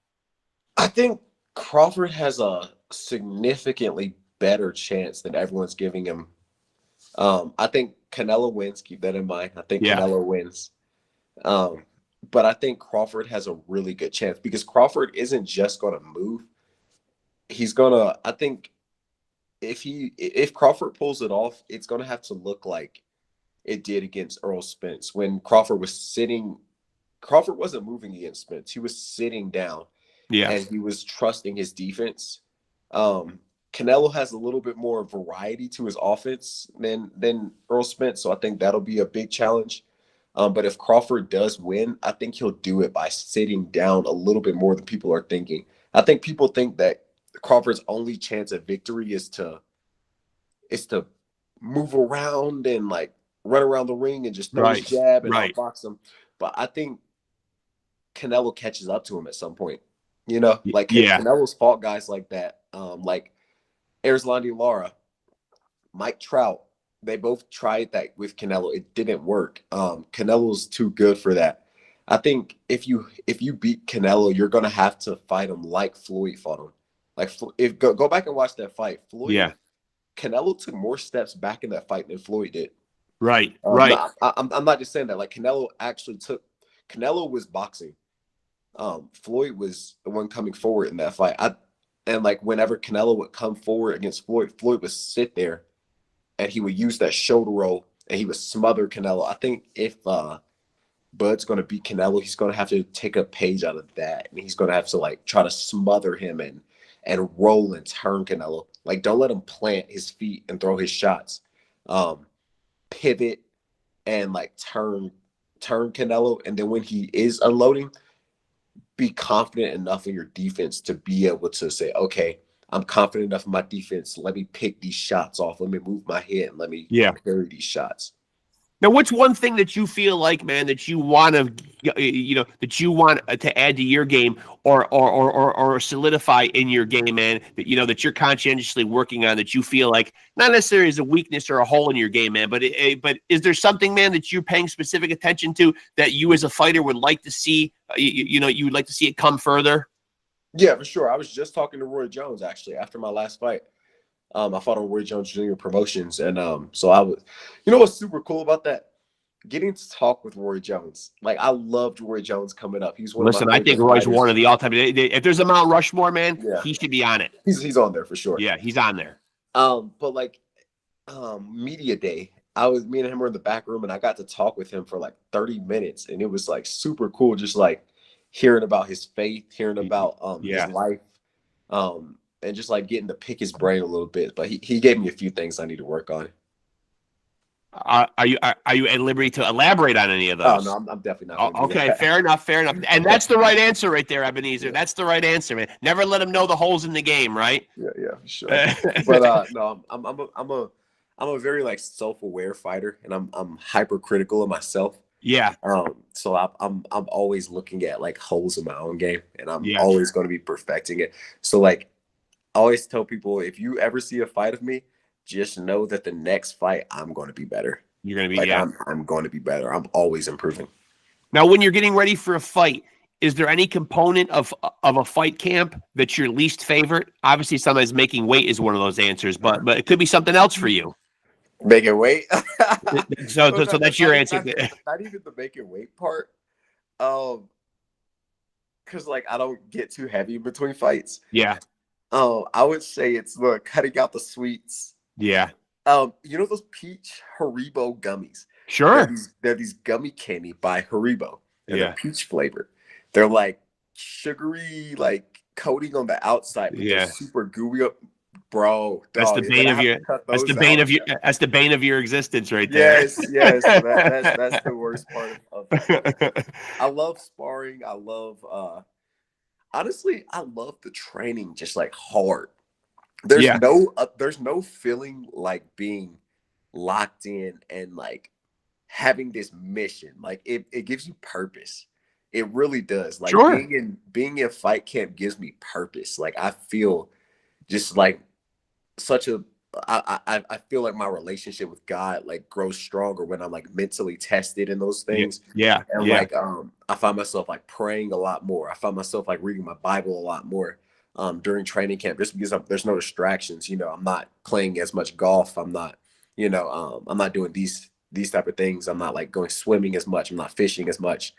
I think Crawford has a significantly better chance than everyone's giving him. I think Canelo wins. Keep that in mind. I think Canelo wins. But I think Crawford has a really good chance because Crawford isn't just going to move. I think if Crawford pulls it off, it's going to have to look like it did against Earl Spence when Crawford was sitting. Crawford wasn't moving against Spence. He was sitting down. Yeah. And he was trusting his defense. Canelo has a little bit more variety to his offense than Earl Spence. So I think that'll be a big challenge. But if Crawford does win, I think he'll do it by sitting down a little bit more than people are thinking. I think people think that Crawford's only chance at victory is to move around and like run around the ring and just throw his jab and outbox him. But I think Canelo catches up to him at some point. Canelo's fought guys like that, like Erislandy Lara, Mike Trout. They both tried that with Canelo. It didn't work. Canelo's too good for that. I think if you beat Canelo, you're gonna have to fight him like Floyd fought him. Like go back and watch that fight. Canelo took more steps back in that fight than Floyd did. Right. I'm not just saying that. Like Canelo was boxing. Floyd was the one coming forward in that fight. Whenever Canelo would come forward against Floyd would sit there and he would use that shoulder roll and he would smother Canelo. I think if Bud's going to beat Canelo, he's going to have to take a page out of that and he's going to have to try to smother him and roll and turn Canelo. Don't let him plant his feet and throw his shots. Pivot and turn Canelo, and then when he is unloading, be confident enough in your defense to be able to say, okay, I'm confident enough in my defense. Let me pick these shots off. Let me move my head and let me parry these shots. Now, what's one thing that you feel like, man, that you want to add to your game or solidify in your game, man, that you're conscientiously working on, that you feel like not necessarily is a weakness or a hole in your game, man, but is there something, man, that you're paying specific attention to that you as a fighter would like to see, you would like to see it come further? Yeah, for sure. I was just talking to Roy Jones, actually, after my last fight. I fought on Roy Jones Jr. Promotions. And so I was, what's super cool about that? getting to talk with Roy Jones. Like, I loved Roy Jones coming up. He's one of Listen, my I think favorite Roy's fighters. one of the all-time. If there's a Mount Rushmore, man, Yeah, he should be on it. he's on there for sure. Yeah, he's on there. But like, media day, me and him were in the back room, and I got to talk with him for like 30 minutes, and it was like super cool, just like hearing about his faith, hearing about his life, and just like getting to pick his brain a little bit. But he gave me a few things I need to work on. Are you at liberty to elaborate on any of those? Oh no, I'm definitely not. Okay, fair enough. And that's the right answer right there, Ebenezer. That's the right answer, man. Never let him know the holes in the game, right? Yeah, for sure. But no, I'm a very like self-aware fighter, and I'm hypercritical of myself. Yeah. So I'm always looking at like holes in my own game, and I'm Yeah. always going to be perfecting it. So like, I always tell people, if you ever see a fight of me, just know that the next fight I'm going to be better. You're going to be, like, yeah. I'm going to be better. I'm always improving. Now, when you're getting ready for a fight, is there any component of a fight camp that's your least favorite? Obviously, sometimes making weight is one of those answers, but it could be something else for you. Making weight. so that's your answer. Not even the making weight part. Because like, I don't get too heavy in between fights. Yeah. I would say it's cutting out the sweets. Yeah. You know those peach Haribo gummies? Sure. They're these gummy candy by Haribo. And Yeah. They're peach flavored. They're like sugary, like coating on the outside, but they're super gooey up. Bro, that's the bane of your. That's the bane of your. That's the bane of your existence, right there. Yes. That's the worst part of it. I love sparring. I love. Honestly, I love the training. Just like hard. There's no feeling like being locked in and like having this mission. Like it gives you purpose. It really does. Like being in fight camp gives me purpose. Like I feel just like I feel like my relationship with God like grows stronger when I'm like mentally tested in those things. Like I find myself like praying a lot more. I find myself like reading my Bible a lot more during training camp, just because there's no distractions. You know, I'm not playing as much golf. I'm not, I'm not doing these type of things. I'm not like going swimming as much. I'm not fishing as much.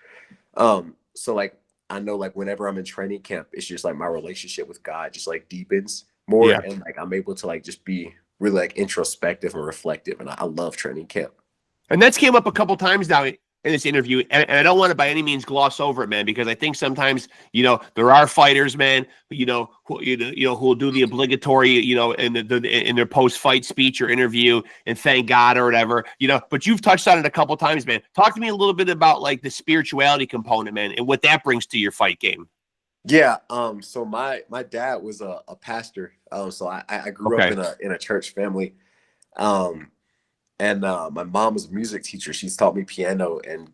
So like I know like whenever I'm in training camp, it's just like my relationship with God just like deepens more, and like I'm able to like just be really like introspective and reflective, and I love training camp. And that's came up a couple times now in this interview, and I don't want to by any means gloss over it, man, because I think sometimes there are fighters, man, who will do the obligatory, in their post-fight speech or interview and thank God or whatever, But you've touched on it a couple times, man. Talk to me a little bit about like the spirituality component, man, and what that brings to your fight game. Yeah. So my dad was a pastor. So I grew up in a church family. And my mom was a music teacher. She's taught me piano and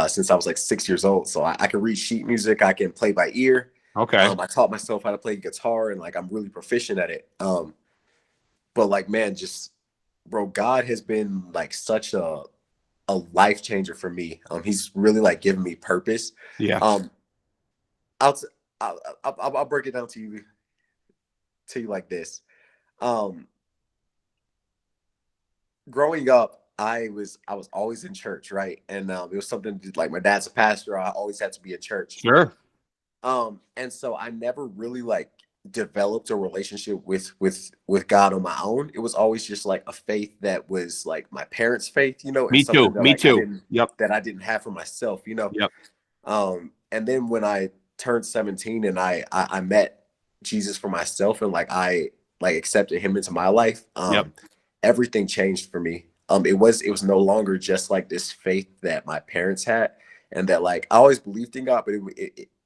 since I was like 6 years old. So I can read sheet music. I can play by ear. Okay. I taught myself how to play guitar, and like I'm really proficient at it. But like, man, bro, God has been like such a life changer for me. He's really like given me purpose. Yeah. I'll break it down to you like this. Growing up, I was always in church, right? And it was something like my dad's a pastor. I always had to be at church. Sure. And so I never really like developed a relationship with God on my own. It was always just like a faith that was like my parents' faith, Me too. Me too. Yep. That I didn't have for myself, Yep. And then when I turned 17 and I met Jesus for myself, and like I like accepted him into my life, everything changed for me. It was no longer just like this faith that my parents had, and that like I always believed in God,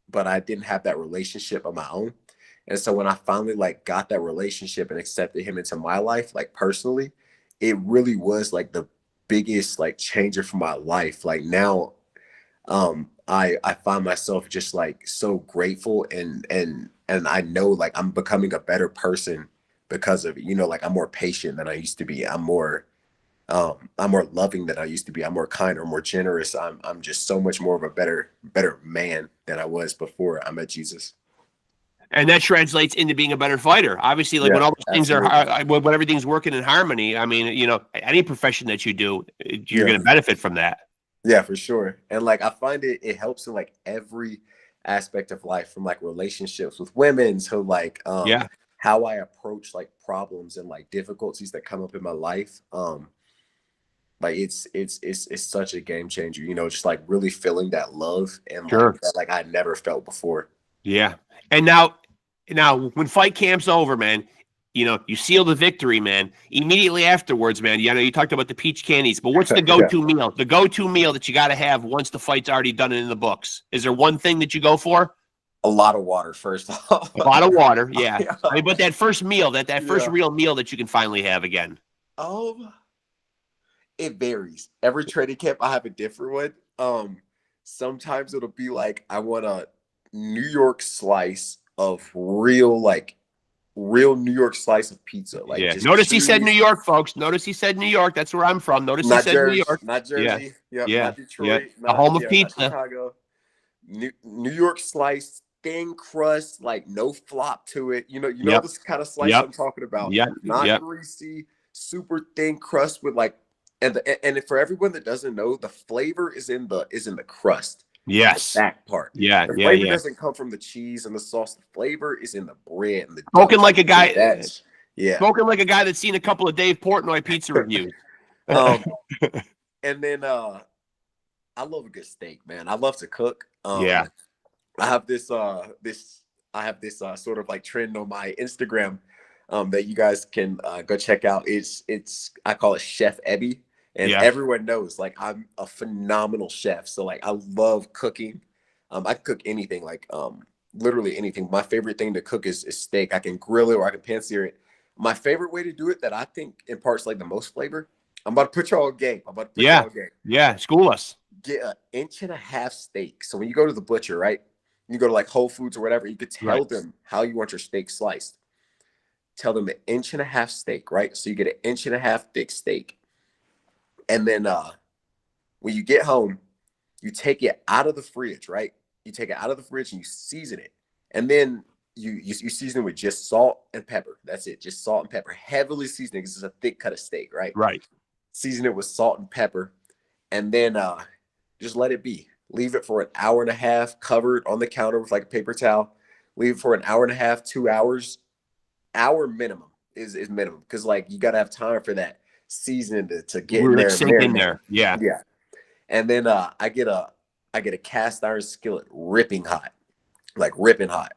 but I didn't have that relationship of my own. And so when I finally like got that relationship and accepted him into my life, like personally, it really was like the biggest like changer for my life. Like now, I find myself just like so grateful, and I know like I'm becoming a better person because of it. Like I'm more patient than I used to be. I'm more loving than I used to be. I'm more kind or more generous. I'm just so much more of a better man than I was before I met Jesus. And that translates into being a better fighter. Obviously, like when all those things when everything's working in harmony, I mean, any profession that you do, you're going to benefit from that. Yeah, for sure. And like I find it helps in like every aspect of life, from like relationships with women to like Yeah, how I approach like problems and like difficulties that come up in my life. Like it's such a game changer, you know, just like really feeling that love and like sure. that like I never felt before. Yeah. And now when fight camp's over, man, you seal the victory, man. Immediately afterwards, man, you know, you talked about the peach candies, but what's the Yeah. go-to meal? The go-to meal that you got to have once the fight's already done and in the books. Is there one thing that you go for? A lot of water, first off. A lot of water, yeah. Yeah. I mean, but that first meal, that first Yeah. real meal that you can finally have again. Um, it varies. Every training camp, I have a different one. Sometimes it'll be like I want a New York slice of real New York slice of pizza, like Yeah. just Notice he said New cheese. York, folks. Notice he said New York. That's where I'm from. Notice he Not said New Jersey, York. not Yeah. Jersey. Yep, Yeah. not Yeah. Detroit, The home of not pizza. Chicago. New York slice, thin crust, like no flop to it. You know Yep. this kind of slice Yep. I'm talking about. Yep. Not Yep. greasy, super thin crust with like, and for everyone that doesn't know, the flavor is in the crust, the Yes. back part. Yeah. The Yeah. flavor Yeah. doesn't come from the cheese and the sauce. The flavor is in the bread and the Spoken dough. like a guy. That's yeah. Spoken like a guy that's seen a couple of Dave Portnoy pizza reviews. um, and then I love a good steak, man. I love to cook. Yeah. I have this sort of like trend on my Instagram that you guys can go check out. It's I call it Chef Ebby, and Yeah. everyone knows like I'm a phenomenal chef. So like I love cooking. I can cook anything, like literally anything. My favorite thing to cook is steak. I can grill it or I can pan sear it. My favorite way to do it that I think imparts like the most flavor. I'm about to put y'all on game. I'm about to put y'all Yeah. on game. Yeah. School us. Get an inch and a half steak. So when you go to the butcher, right? You go to like Whole Foods or whatever, you could tell Right. them how you want your steak sliced. Tell them an inch and a half steak, right? So you get an inch and a half thick steak. And then when you get home, you take it out of the fridge, right? You take it out of the fridge and you season it. And then you season it with just salt and pepper. That's it. Just salt and pepper. Heavily seasoning because it's a thick cut of steak, right? Right. Season it with salt and pepper. And then just let it be. Leave it for an hour and a half, covered on the counter with like a paper towel. Leave it for an hour and a half, 2 hours. Hour minimum is minimum, because like you gotta have time for that seasoning to get in Really there, sink in marinate. there. Yeah. Yeah. And then I get a cast iron skillet, ripping hot, like ripping hot.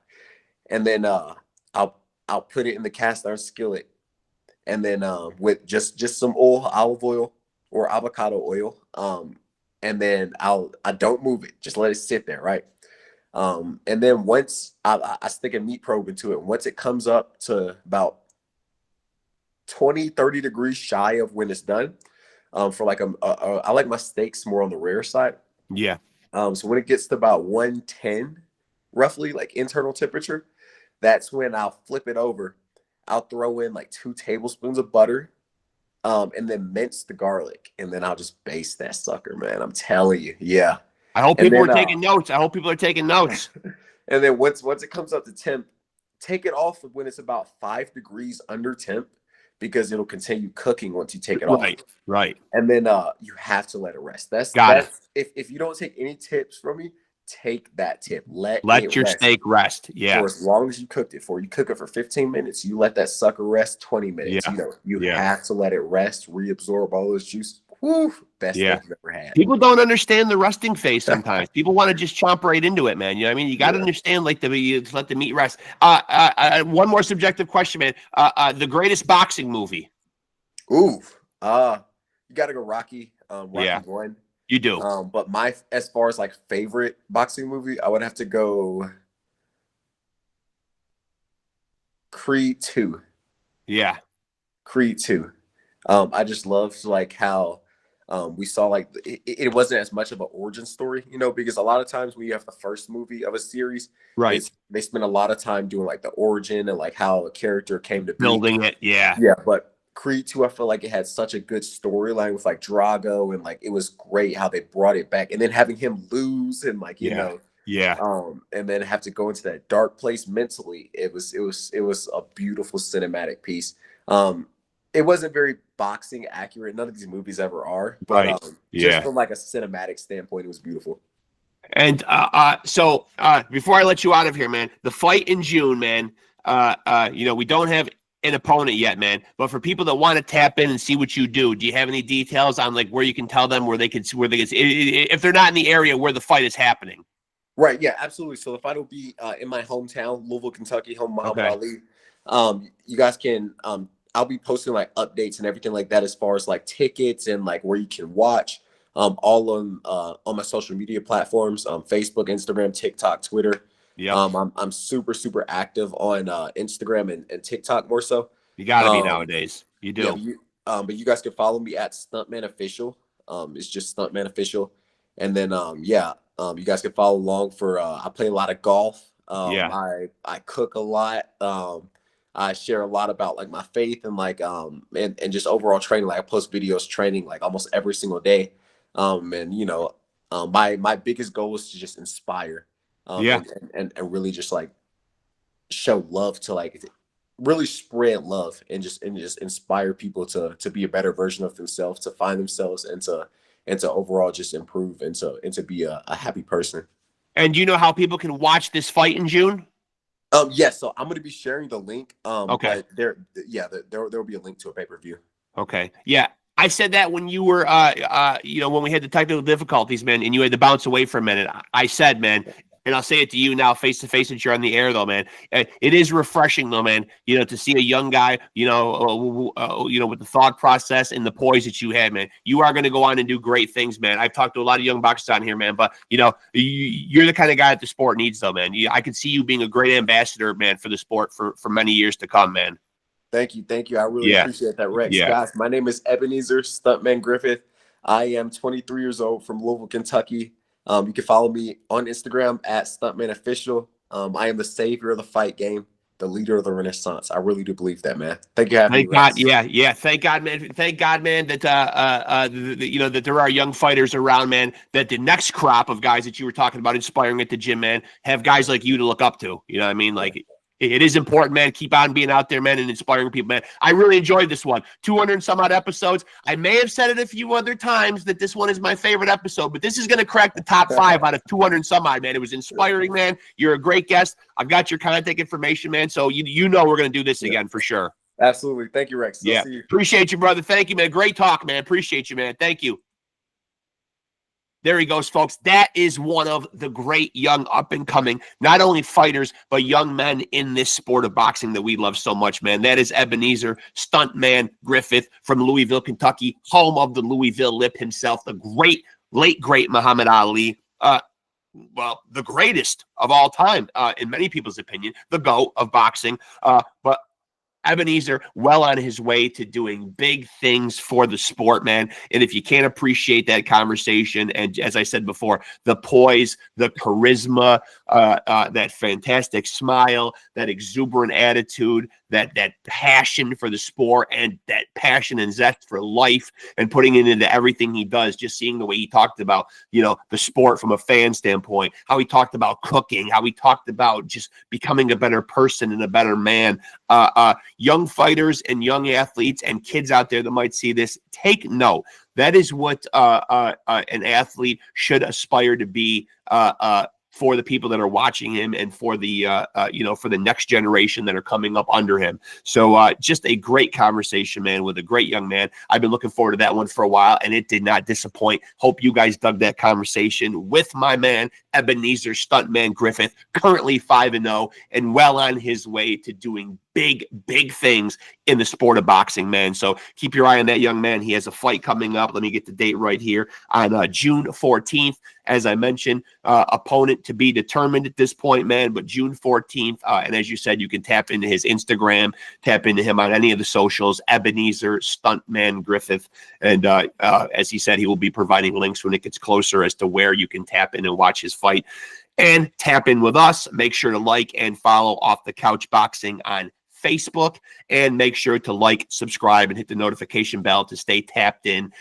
And then I'll put it in the cast iron skillet, and then with just some olive oil or avocado oil. And then I don't move it, just let it sit there, right? And then once I stick a meat probe into it, once it comes up to about 20-30 degrees shy of when it's done, for like I like my steaks more on the rare side. Yeah. So when it gets to about 110, roughly like internal temperature, that's when I'll flip it over. I'll throw in like 2 tablespoons of butter, and then mince the garlic, and then I'll just baste that sucker, man. I'm telling you, yeah. I hope And people are then taking notes. I hope people are taking notes. and then once it comes up to temp, take it off when it's about 5 degrees under temp, because it'll continue cooking once you take it off. Right. Right. And then you have to let it rest. That's if you don't take any tips from me, take that tip. Let it Your rest steak rest. Yeah. for as long as you cooked it for. You cook it for 15 minutes. You let that sucker rest 20 minutes. Yeah. You Yeah. have to let it rest, reabsorb all those juices. Whew, best Yeah. steak you've ever had. People don't understand the resting phase sometimes. People want to just chomp right into it, man. You know what I mean? You got to understand, like, you let the meat rest. One more subjective question, man. The greatest boxing movie. Ooh, you got to go Rocky. Rocky Yeah. 1. You do. But as far as like favorite boxing movie, I would have to go Creed 2. Yeah. Creed 2. I just loved like how we saw like it wasn't as much of an origin story, because a lot of times when you have the first movie of a series, Right. they spend a lot of time doing like the origin and like how a character came to be. Building it. Yeah. Yeah, but Creed 2, I feel like it had such a good storyline with like Drago, and like it was great how they brought it back, and then having him lose and like Yeah. and then have to go into that dark place mentally. It was a beautiful cinematic piece. It wasn't very boxing accurate. None of these movies ever are, but Right. just Yeah. from like a cinematic standpoint, it was beautiful. And so before I let you out of here, man, the fight in June, man, we don't have an opponent yet, man. But for people that want to tap in and see what you do you have any details on like where you can tell them where they can if they're not in the area where the fight is happening? Right. Yeah, absolutely. So the fight will be in my hometown, Louisville, Kentucky, home of Muhammad Ali. You guys can I'll be posting like updates and everything like that as far as like tickets and like where you can watch. All on my social media platforms, Facebook, Instagram, TikTok, Twitter. Yeah. I'm super active on Instagram and TikTok more so. You got to be nowadays. You do. Yeah, but you guys can follow me at Stuntman Official. It's just Stuntman Official. And then you guys can follow along for I play a lot of golf. I cook a lot. I share a lot about like my faith and like and just overall training. Like I post videos training like almost every single day. My biggest goal is to just inspire and really just like show love to like really spread love and just inspire people to be a better version of themselves, to find themselves and to overall just improve and to be a happy person. And do you know how people can watch this fight in June? Yes, so I'm going to be sharing the link. Okay. But there will be a link to a pay-per-view. Okay. Yeah. I said that when you were, when we had the technical difficulties, man, and you had to bounce away for a minute. I said, man, and I'll say it to you now, face to face, since you're on the air, though, man. It is refreshing, though, man. To see a young guy, with the thought process and the poise that you had, man. You are going to go on and do great things, man. I've talked to a lot of young boxers on here, man. But you're the kind of guy that the sport needs, though, man. I could see you being a great ambassador, man, for the sport for many years to come, man. Thank you. I really appreciate that, Rexx. Yeah. Guys, my name is EBENEZER Stuntman Griffith. I am 23 years old from Louisville, Kentucky. You can follow me on Instagram at Stuntman Official. I am the savior of the fight game, the leader of the Renaissance. I really do believe that, man. Thank you for having me, God, Rexx. yeah. Thank God, man. Thank God, man, that that there are young fighters around, man. That the next crop of guys that you were talking about inspiring at the gym, man, have guys like you to look up to. You know what I mean? Like. It is important, man. Keep on being out there, man, and inspiring people, man. I really enjoyed this one. 200 and some odd episodes. I may have said it a few other times that this one is my favorite episode, but this is going to crack the top 5 out of 200 and some odd, man. It was inspiring, man. You're a great guest. I've got your contact information, man. So you know we're going to do this again for sure. Absolutely. Thank you, Rexx. Yeah. See you. Appreciate you, brother. Thank you, man. Great talk, man. Appreciate you, man. Thank you. There he goes, folks. That is one of the great young up-and-coming, not only fighters, but young men in this sport of boxing that we love so much, man. That is EBENEZER Stuntman Griffith from Louisville, Kentucky, home of the Louisville Lip himself, the late, great Muhammad Ali. The greatest of all time, in many people's opinion, the GOAT of boxing. But EBENEZER well on his way to doing big things for the sport, man. And if you can't appreciate that conversation, and as I said before, the poise, the charisma, that fantastic smile, that exuberant attitude, that passion for the sport, and that passion and zest for life, and putting it into everything he does, just seeing the way he talked about, the sport from a fan standpoint, how he talked about cooking, how he talked about just becoming a better person and a better man. Young fighters and young athletes and kids out there that might see this, take note. That is what an athlete should aspire to be for the people that are watching him and for the for the next generation that are coming up under him. So just a great conversation, man, with a great young man. I've been looking forward to that one for a while, and it did not disappoint. Hope you guys dug that conversation with my man EBENEZER Stuntman Griffith, currently 5-0 and well on his way to doing big things in the sport of boxing, man. So keep your eye on that young man. He has a fight coming up. Let me get the date right here, on June 14th. As I mentioned, opponent to be determined at this point, man, but June 14th. And as you said, you can tap into his Instagram, tap into him on any of the socials, EBENEZER Stuntman Griffith. And as he said, he will be providing links when it gets closer as to where you can tap in and watch his fight. And tap in with us. Make sure to like and follow Off the Couch Boxing on Facebook, and make sure to like, subscribe, and hit the notification bell to stay tapped in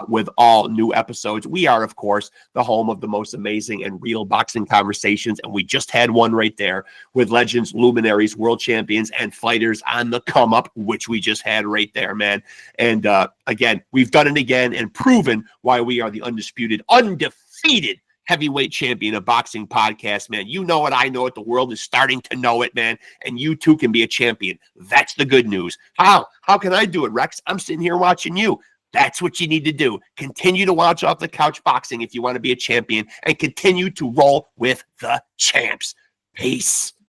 with all new episodes. We are, of course, the home of the most amazing and real boxing conversations, and we just had one right there with legends, luminaries, world champions, and fighters on the come up, which we just had right there, man. And again, we've done it again and proven why we are the undisputed, undefeated heavyweight champion of boxing podcast, man. You know it, I know it, the world is starting to know it, man, and you too can be a champion. That's the good news. How can I do it, Rexx? I'm sitting here watching you. That's what you need to do. Continue to watch Off the Couch Boxing if you want to be a champion, and continue to roll with the champs. Peace.